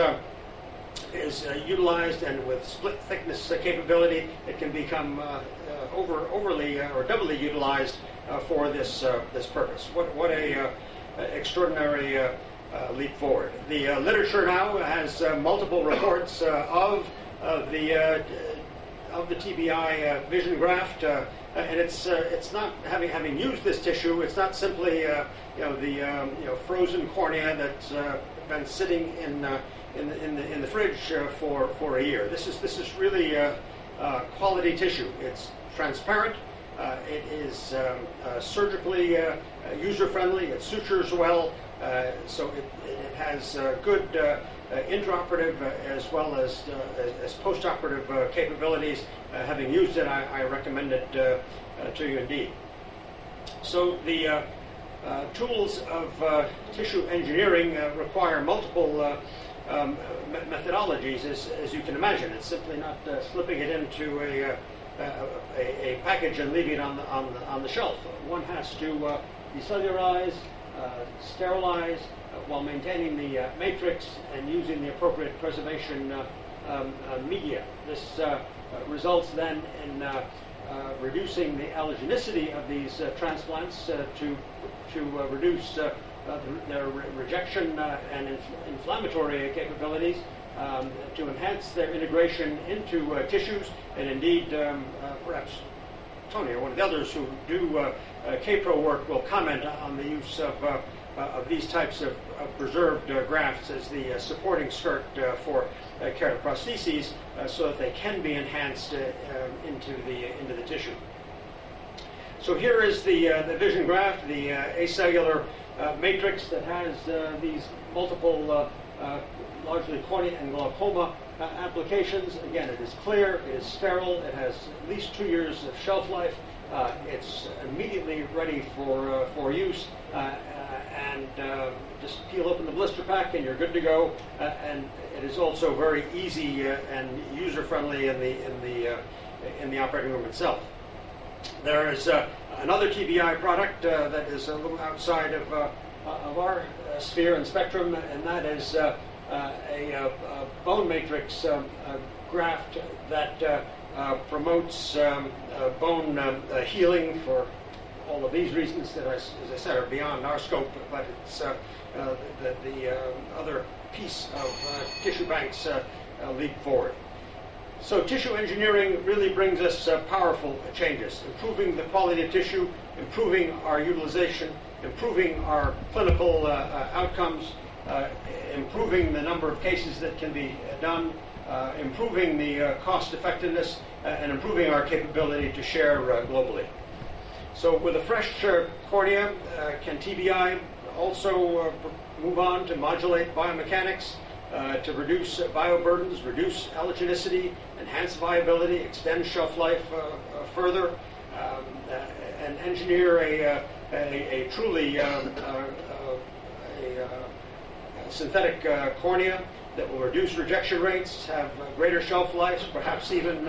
Speaker 5: utilized, and with split thickness capability, it can become overly or doubly utilized for this purpose. What a extraordinary leap forward. The literature now has multiple reports of the TBI vision graft, and it's not having used this tissue. It's not simply the frozen cornea that's been sitting in the fridge for a year. This is really quality tissue. It's transparent. It is surgically user-friendly. It sutures well, so it has good intraoperative as well as postoperative capabilities. Having used it, I recommend it to you indeed. So the tools of tissue engineering require multiple methodologies, as you can imagine. It's simply not slipping it into a package and leaving it on the shelf. One has to decellularize, sterilize, while maintaining the matrix and using the appropriate preservation media. This results then in reducing the allogenicity of these transplants to reduce their rejection and inflammatory capabilities, to enhance their integration into tissues, and indeed, perhaps Tony or one of the others who do K-Pro work will comment on the use of these types of preserved grafts as the supporting skirt for keratoprostheses, so that they can be enhanced into the tissue. So here is the vision graft, the acellular matrix that has these multiple, largely cornea and glaucoma applications. Again, it is clear, it is sterile, it has at least 2 years of shelf life. It's immediately ready for use, and just peel open the blister pack and you're good to go. And it is also very easy and user-friendly in the operating room itself. There is another TBI product that is a little outside of our sphere and spectrum, and that is a bone matrix graft that promotes bone healing for all of these reasons that, as I said, are beyond our scope, but it's the other piece of tissue banks leap forward. So tissue engineering really brings us powerful changes, improving the quality of tissue, improving our utilization, improving our clinical outcomes, improving the number of cases that can be done, improving the cost effectiveness, and improving our capability to share globally. So with a fresh cornea, can TBI also move on to modulate biomechanics, to reduce bioburdens, reduce allogenicity, enhance viability, extend shelf life further, and engineer a truly synthetic cornea that will reduce rejection rates, have greater shelf life, perhaps even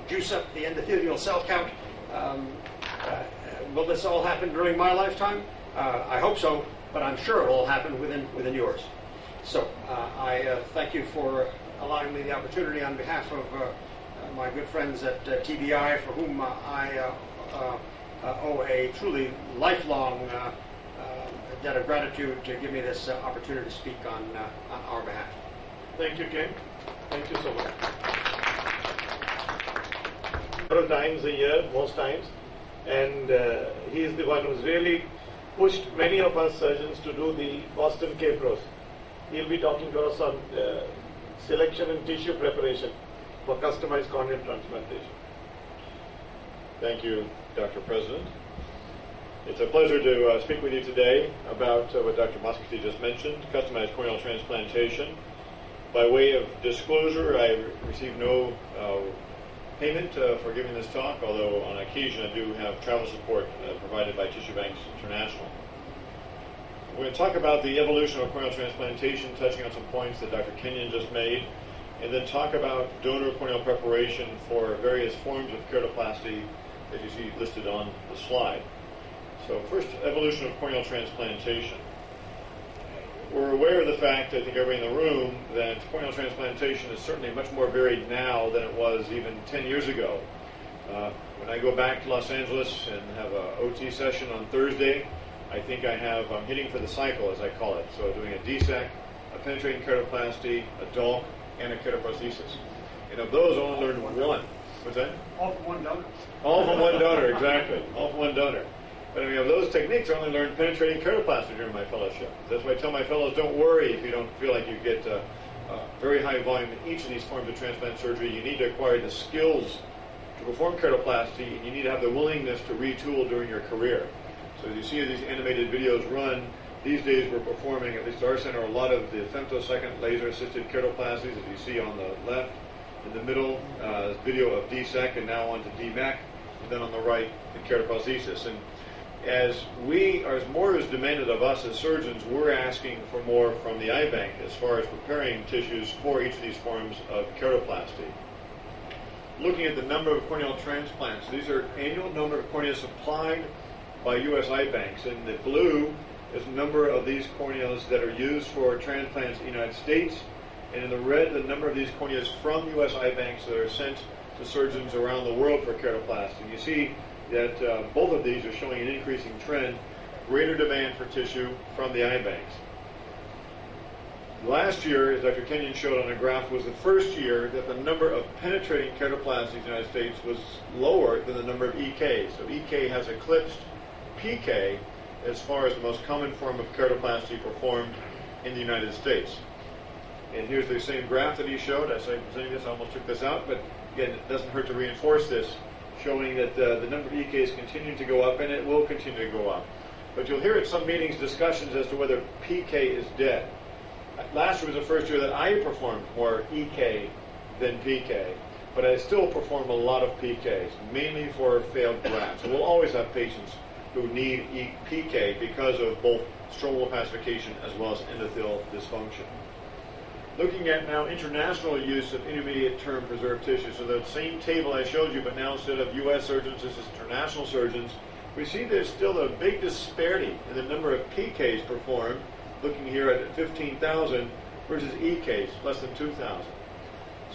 Speaker 5: juice up the endothelial cell count. Will this all happen during my lifetime? I hope so, but I'm sure it will happen within yours. So I thank you for allowing me the opportunity on behalf of my good friends at TBI, for whom I owe a truly lifelong debt of gratitude to give me this opportunity to speak on our behalf.
Speaker 6: Thank you, Ken. Thank you so much. Several times a year, most times, and he is the one who's really pushed many of us surgeons to do the Boston K-Pros. He'll be talking to us on selection and tissue preparation for customized corneal transplantation.
Speaker 7: Thank you, Dr. President. It's a pleasure to speak with you today about what Dr. Muscati just mentioned, customized corneal transplantation. By way of disclosure, I received no payment for giving this talk, although on occasion I do have travel support provided by Tissue Banks International. We're going to talk about the evolution of corneal transplantation, touching on some points that Dr. Kenyon just made, and then talk about donor corneal preparation for various forms of keratoplasty that you see listed on the slide. So first, evolution of corneal transplantation. We're aware of the fact, I think everybody in the room, that corneal transplantation is certainly much more varied now than it was even 10 years ago. When I go back to Los Angeles and have an OT session on Thursday, I think I'm hitting for the cycle, as I call it. So doing a DSEC, a penetrating keratoplasty, a DOLC, and a keratoprosthesis. And of those, I only learned one. What's that?
Speaker 5: All from one donor.
Speaker 7: All from one donor, exactly. All from one donor. But I mean, of those techniques, I only learned penetrating keratoplasty during my fellowship. That's why I tell my fellows, don't worry if you don't feel like you get very high volume in each of these forms of transplant surgery. You need to acquire the skills to perform keratoplasty, and you need to have the willingness to retool during your career. So as you see these animated videos run, these days we're performing, at least at our center, a lot of the femtosecond laser-assisted keratoplasties, as you see on the left. In the middle, video of DSEC, and now on to DMEC, and then on the right, the keratoprosthesis. And as more is demanded of us as surgeons, we're asking for more from the eye bank as far as preparing tissues for each of these forms of keratoplasty. Looking at the number of corneal transplants, these are annual number of corneas supplied by U.S. eye banks. In the blue is the number of these corneas that are used for transplants in the United States, and in the red, the number of these corneas from U.S. eye banks that are sent to surgeons around the world for keratoplasty. And you see that both of these are showing an increasing trend, greater demand for tissue from the eye banks. Last year, as Dr. Kenyon showed on a graph, was the first year that the number of penetrating keratoplasties in the United States was lower than the number of EKs. So EK has eclipsed PK as far as the most common form of keratoplasty performed in the United States. And here's the same graph that he showed. As I'm saying this, I almost took this out, but again, it doesn't hurt to reinforce this, showing that the number of EKs continues to go up, and it will continue to go up. But you'll hear at some meetings discussions as to whether PK is dead. Last year was the first year that I performed more EK than PK, but I still perform a lot of PKs, mainly for failed grafts. So we'll always have patients who need PK because of both stromal opacification as well as endothelial dysfunction. Looking at now international use of intermediate-term preserved tissue. So the same table I showed you, but now instead of U.S. surgeons, this is international surgeons. We see there's still a big disparity in the number of PKs performed, looking here at 15,000 versus EKs, less than 2,000.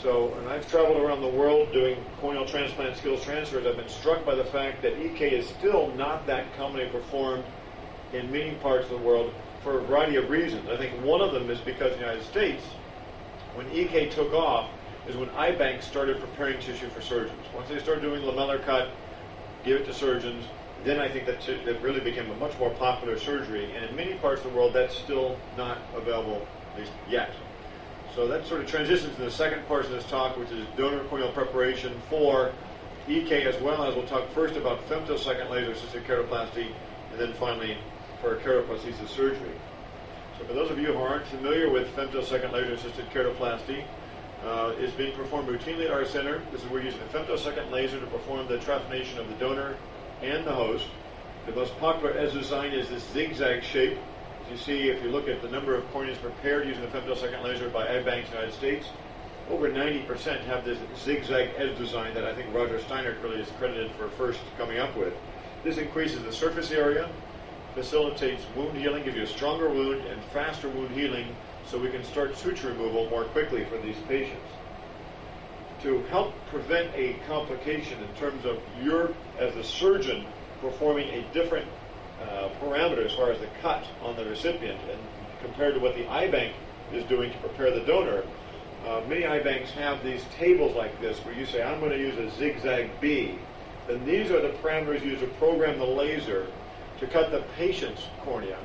Speaker 7: So, and I've traveled around the world doing corneal transplant skills transfers. I've been struck by the fact that EK is still not that commonly performed in many parts of the world for a variety of reasons. I think one of them is because in the United States, when EK took off, is when eye banks started preparing tissue for surgeons. Once they started doing lamellar cut, give it to surgeons, then I think that really became a much more popular surgery. And in many parts of the world, that's still not available, at least yet. So that sort of transitions to the second part of this talk, which is donor corneal preparation for EK, as well as we'll talk first about femtosecond laser-assisted keratoplasty, and then finally for keratoprosthesis surgery. So for those of you who aren't familiar with femtosecond laser-assisted keratoplasty, it's being performed routinely at our center. This is where we're using a femtosecond laser to perform the trephination of the donor and the host. The most popular as design is this zigzag shape. As you see, if you look at the number of corneas prepared using the femtosecond laser by eye banks in the United States, over 90% have this zigzag edge design that I think Roger Steiner really is credited for first coming up with. This increases the surface area, facilitates wound healing, gives you a stronger wound and faster wound healing, so we can start suture removal more quickly for these patients. To help prevent a complication in terms of as a surgeon, performing a different parameter as far as the cut on the recipient, and compared to what the eye bank is doing to prepare the donor, many eye banks have these tables like this where you say, I'm going to use a zigzag B. Then these are the parameters used to program the laser to cut the patient's cornea.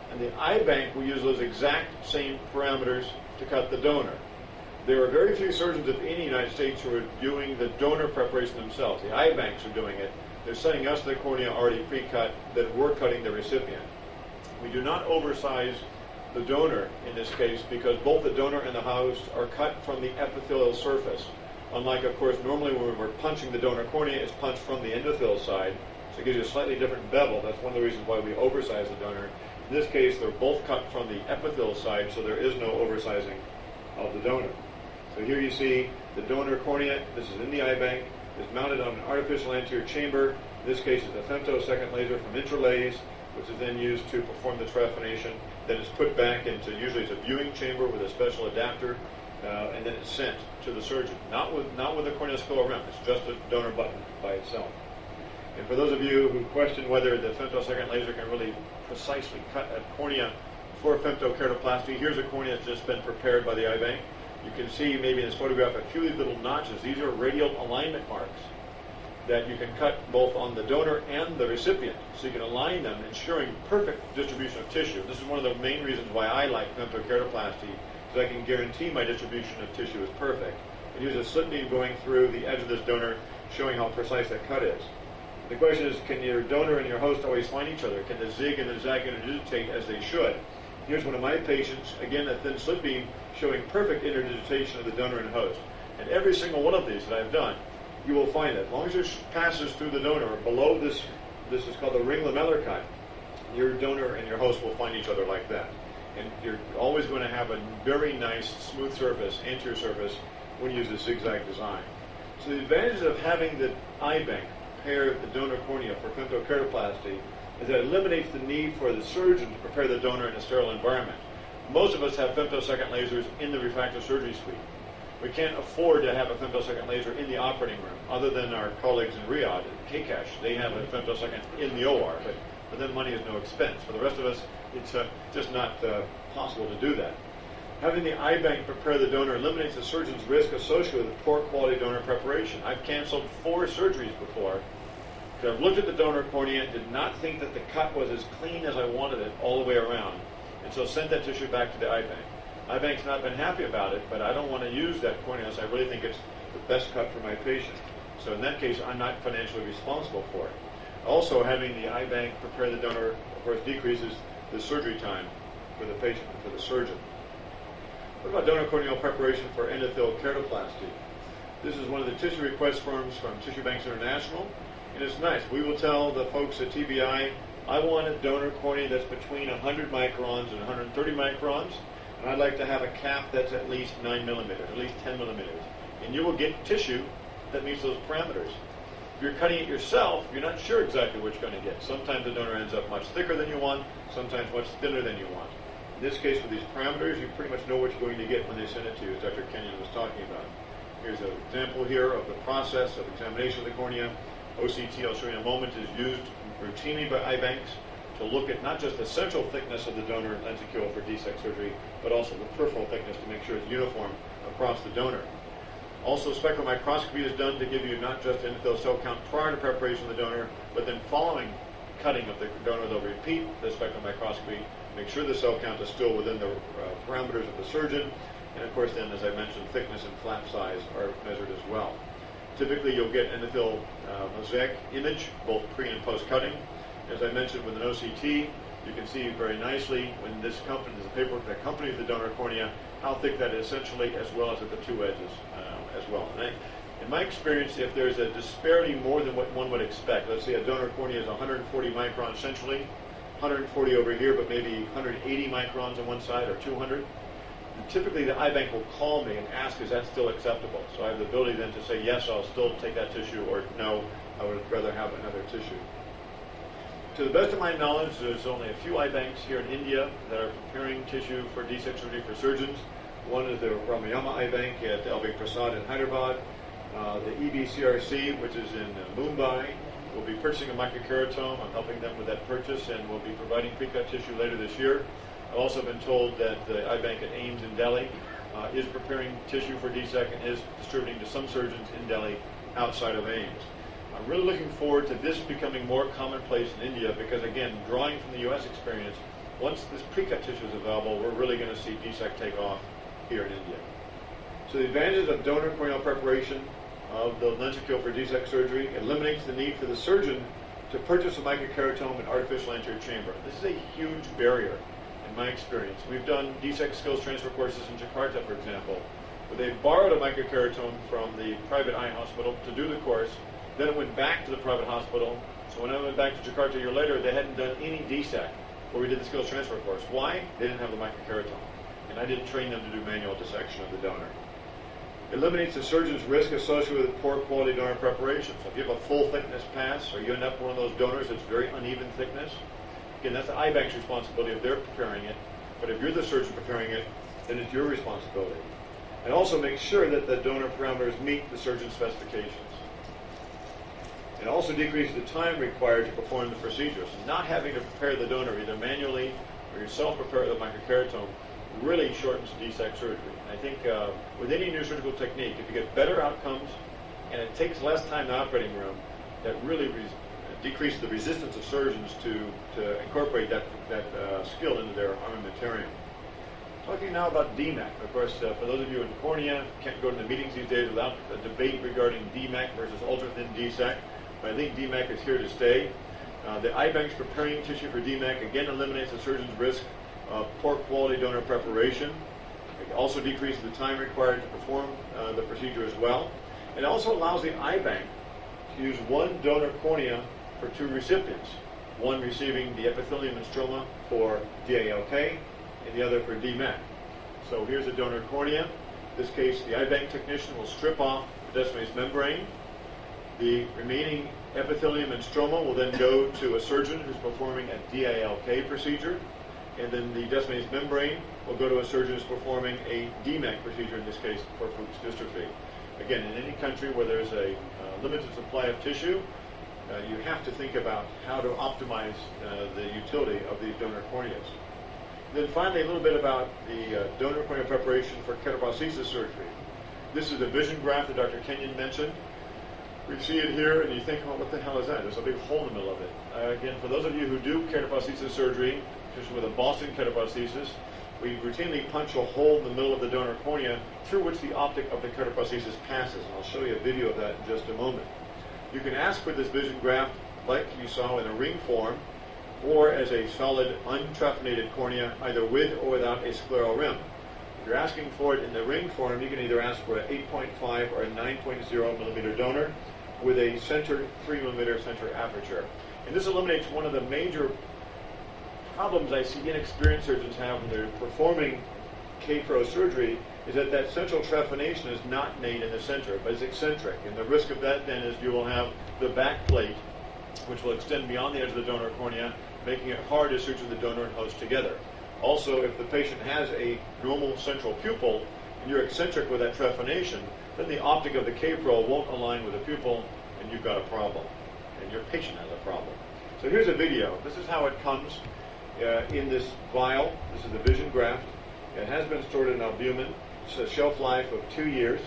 Speaker 7: And the eye bank will use those exact same parameters to cut the donor. There are very few surgeons, if any, in the United States who are doing the donor preparation themselves. The eye banks are doing it. They're sending us the cornea already pre-cut that we're cutting the recipient. We do not oversize the donor in this case because both the donor and the host are cut from the epithelial surface. Unlike, of course, normally when we're punching the donor cornea, it's punched from the endothelial side, so it gives you a slightly different bevel. That's one of the reasons why we oversize the donor. In this case, they're both cut from the epithelial side, so there is no oversizing of the donor. So here you see the donor cornea. This is in the eye bank. It's mounted on an artificial anterior chamber. In this case, it's a femtosecond laser from Intralase, which is then used to perform the trephination. Then it's put back into, usually it's a viewing chamber with a special adapter, and then it's sent to the surgeon. Not with a corneoscleral rim. It's just a donor button by itself. And for those of you who question whether the femtosecond laser can really precisely cut a cornea for femtokeratoplasty, here's a cornea that's just been prepared by the eye bank. You can see maybe in this photograph a few of these little notches. These are radial alignment marks that you can cut both on the donor and the recipient. So you can align them, ensuring perfect distribution of tissue. This is one of the main reasons why I like femtokeratoplasty, because I can guarantee my distribution of tissue is perfect. And use a slit beam going through the edge of this donor, showing how precise that cut is. The question is, can your donor and your host always find each other? Can the zig and the zag interdigitate as they should? Here's one of my patients, again, a thin slit beam, showing perfect interdigitation of the donor and host. And every single one of these that I've done, you will find that as long as it passes through the donor below this is called the ring lamellar cut, your donor and your host will find each other like that. And you're always going to have a very nice, smooth surface, anterior surface, when you use a zigzag design. So the advantages of having the eye bank prepare the donor cornea for femtokeratoplasty is that it eliminates the need for the surgeon to prepare the donor in a sterile environment. Most of us have femtosecond lasers in the refractive surgery suite. We can't afford to have a femtosecond laser in the operating room, other than our colleagues in Riyadh at K-Cash. They have a femtosecond in the OR, but for them money is no expense. For the rest of us, it's just not possible to do that. Having the eye bank prepare the donor eliminates the surgeon's risk associated with poor quality donor preparation. I've canceled 4 surgeries before because I've looked at the donor cornea and did not think that the cut was as clean as I wanted it all the way around, and so sent that tissue back to the eye bank. Eye bank's not been happy about it, but I don't want to use that cornea unless I really think it's the best cut for my patient. So in that case, I'm not financially responsible for it. Also, having the eye bank prepare the donor, of course, decreases the surgery time for the patient and for the surgeon. What about donor corneal preparation for endothelial keratoplasty? This is one of the tissue request forms from Tissue Banks International, and it's nice. We will tell the folks at TBI, I want a donor cornea that's between 100 microns and 130 microns, and I'd like to have a cap that's at least 9 millimeters, at least 10 millimeters. And you will get tissue that meets those parameters. If you're cutting it yourself, you're not sure exactly what you're going to get. Sometimes the donor ends up much thicker than you want, sometimes much thinner than you want. In this case, with these parameters, you pretty much know what you're going to get when they send it to you, as Dr. Kenyon was talking about. Here's an example here of the process of examination of the cornea. OCT, I'll show you in a moment, is used routinely by eye banks to look at not just the central thickness of the donor lenticule for DSEC surgery, but also the peripheral thickness to make sure it's uniform across the donor. Also, spectral microscopy is done to give you not just endothelial cell count prior to preparation of the donor, but then following cutting of the donor, they'll repeat the spectral microscopy, make sure the cell count is still within the parameters of the surgeon, and of course then, as I mentioned, thickness and flap size are measured as well. Typically, you'll get endothelial mosaic image, both pre and post cutting. As I mentioned with an OCT, you can see very nicely when this accompanies the paperwork that accompanies the donor cornea, how thick that is essentially, as well as at the 2 edges as well. And in my experience, if there's a disparity more than what one would expect, let's say a donor cornea is 140 microns centrally, 140 over here, but maybe 180 microns on one side or 200, typically the eye bank will call me and ask, is that still acceptable? So I have the ability then to say, yes, I'll still take that tissue, or no, I would rather have another tissue. To the best of my knowledge, there's only a few eye banks here in India that are preparing tissue for DSEC surgery for surgeons. One is the Ramayama Eye Bank at L.V. Prasad in Hyderabad. The EBCRC, which is in Mumbai, will be purchasing a microkeratome. I'm helping them with that purchase, and will be providing pre-cut tissue later this year. I've also been told that the eye bank at AIMS in Delhi is preparing tissue for DSEC and is distributing to some surgeons in Delhi outside of AIMS. I'm really looking forward to this becoming more commonplace in India because, again, drawing from the U.S. experience, once this pre-cut tissue is available, we're really going to see DSEC take off here in India. So the advantages of donor corneal preparation of the lenticule for DSEC surgery eliminates the need for the surgeon to purchase a microkeratome and artificial anterior chamber. This is a huge barrier in my experience. We've done DSEC skills transfer courses in Jakarta, for example, where they borrowed a microkeratome from the private eye hospital to do the course. Then it went back to the private hospital. So when I went back to Jakarta a year later, they hadn't done any DSEC where we did the skills transfer course. Why? They didn't have the microkeratome. And I didn't train them to do manual dissection of the donor. Eliminates the surgeon's risk associated with poor quality donor preparation. So if you have a full thickness pass, or you end up one of those donors that's very uneven thickness, again, that's the eye bank's responsibility if they're preparing it. But if you're the surgeon preparing it, then it's your responsibility. And also make sure that the donor parameters meet the surgeon's specifications. It also decreases the time required to perform the procedure. So not having to prepare the donor either manually or yourself prepare the microkeratome really shortens DSEC surgery. And I think with any new surgical technique, if you get better outcomes and it takes less time in the operating room, that really decreases the resistance of surgeons to incorporate that skill into their armamentarium. Talking now about DMAC. Of course, for those of you in cornea, can't go to the meetings these days without a debate regarding DMAC versus ultra-thin DSEC. But I think DMAC is here to stay. The eye bank's preparing tissue for DMAC again eliminates the surgeon's risk of poor quality donor preparation. It also decreases the time required to perform the procedure as well. It also allows the eye bank to use one donor cornea for two recipients, one receiving the epithelium and stroma for AIOC and the other for DMAC. So here's a donor cornea. In this case, the eye bank technician will strip off the descemet's membrane. The remaining epithelium and stroma will then go to a surgeon who's performing a DILK procedure, and then the descemet's membrane will go to a surgeon who's performing a DMAC procedure, in this case for Fuchs dystrophy. Again, in any country where there's a limited supply of tissue, you have to think about how to optimize the utility of these donor corneas. Then finally, a little bit about the donor cornea preparation for ketoprosthesis surgery. This is the vision graft that Dr. Kenyon mentioned. We see it here, and you think, oh, what the hell is that? There's a big hole in the middle of it. Again, for those of you who do ketoprosthesis surgery, especially with a Boston ketoprosthesis, we routinely punch a hole in the middle of the donor cornea through which the optic of the ketoprosthesis passes. And I'll show you a video of that in just a moment. You can ask for this vision graft like you saw in a ring form, or as a solid untrepanated cornea, either with or without a scleral rim. If you're asking for it in the ring form, you can either ask for an 8.5 or a 9.0 millimeter donor with a center 3 millimeter center aperture. And this eliminates one of the major problems I see inexperienced surgeons have when they're performing K-Pro surgery, is that that central trephination is not made in the center, but is eccentric. And the risk of that then is you will have the back plate, which will extend beyond the edge of the donor cornea, making it hard to suture the donor and host together. Also, if the patient has a normal central pupil, and you're eccentric with that trephination, then the optic of the K-Pro won't align with the pupil, and you've got a problem. And your patient has a problem. So here's a video. This is how it comes in this vial. This is the vision graft. It has been stored in albumin. It's a shelf life of 2 years.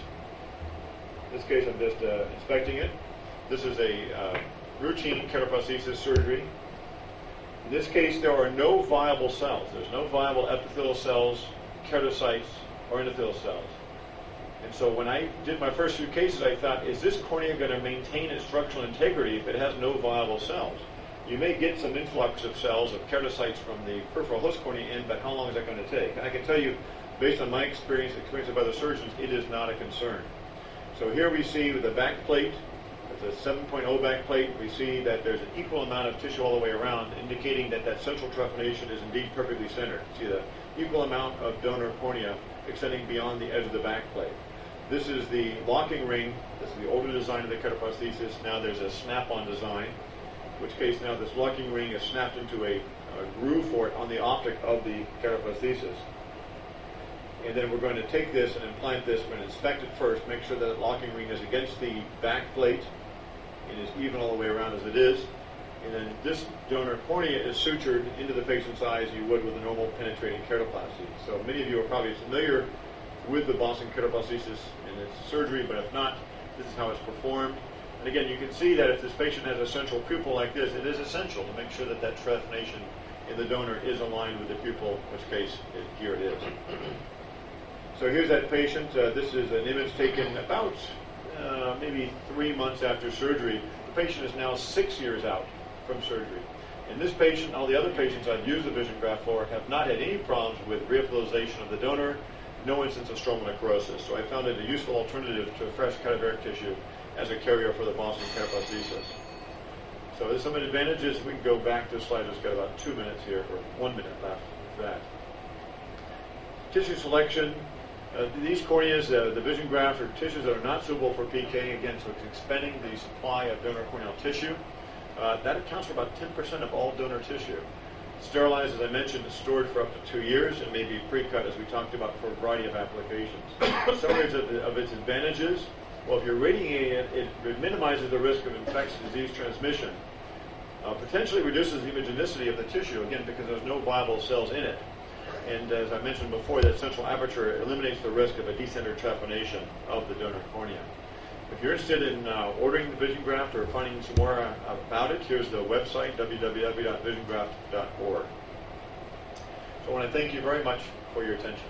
Speaker 7: In this case, I'm just inspecting it. This is a routine ketoprosthesis surgery. In this case, there are no viable cells. There's no viable epithelial cells, keratocytes, or endothelial cells. And so when I did my first few cases, I thought, is this cornea going to maintain its structural integrity if it has no viable cells? You may get some influx of cells, of keratocytes from the peripheral host cornea in, but how long is that going to take? And I can tell you, based on my experience of other surgeons, it is not a concern. So here we see with the back plate, it's a 7.0 back plate, we see that there's an equal amount of tissue all the way around, indicating that that central trephination is indeed perfectly centered. See the equal amount of donor cornea extending beyond the edge of the back plate. This is the locking ring. This is the older design of the ketoprosthesis. Now there's a snap-on design, in which case now this locking ring is snapped into a groove for it on the optic of the ketoprosthesis. And then we're going to take this and implant this. We're going to inspect it first, make sure that the locking ring is against the back plate and is even all the way around as it is. And then this donor cornea is sutured into the patient's eye as you would with a normal penetrating keratoplasty. So many of you are probably familiar with the Boston ketoprosthesis and its surgery, but if not, this is how it's performed. And again, you can see that if this patient has a central pupil like this, it is essential to make sure that that trephination in the donor is aligned with the pupil, in which case, here it is. So here's that patient. This is an image taken about maybe 3 months after surgery. The patient is now 6 years out from surgery. And this patient, all the other patients I've used the vision graft for, have not had any problems with revitalization of the donor, no instance of stromal necrosis. So I found it a useful alternative to fresh cadaveric tissue as a carrier for the Boston paraplastesis. So there's some advantages. We can go back to the slide. Just got about 2 minutes here, or 1 minute left for that. Tissue selection. These corneas, the vision graft, are tissues that are not suitable for PK. Again, so it's expanding the supply of donor corneal tissue. That accounts for about 10% of all donor tissue. Sterilized, as I mentioned, is stored for up to 2 years and may be pre-cut, as we talked about, for a variety of applications. Some of its advantages, well, if you're radiating it, it minimizes the risk of infectious disease transmission. Potentially reduces the imagenicity of the tissue, again, because there's no viable cells in it. And as I mentioned before, that central aperture eliminates the risk of a decentered trepanation of the donor cornea. If you're interested in ordering the vision graft or finding some more about it, here's the website, www.visiongraft.org. So I want to thank you very much for your attention.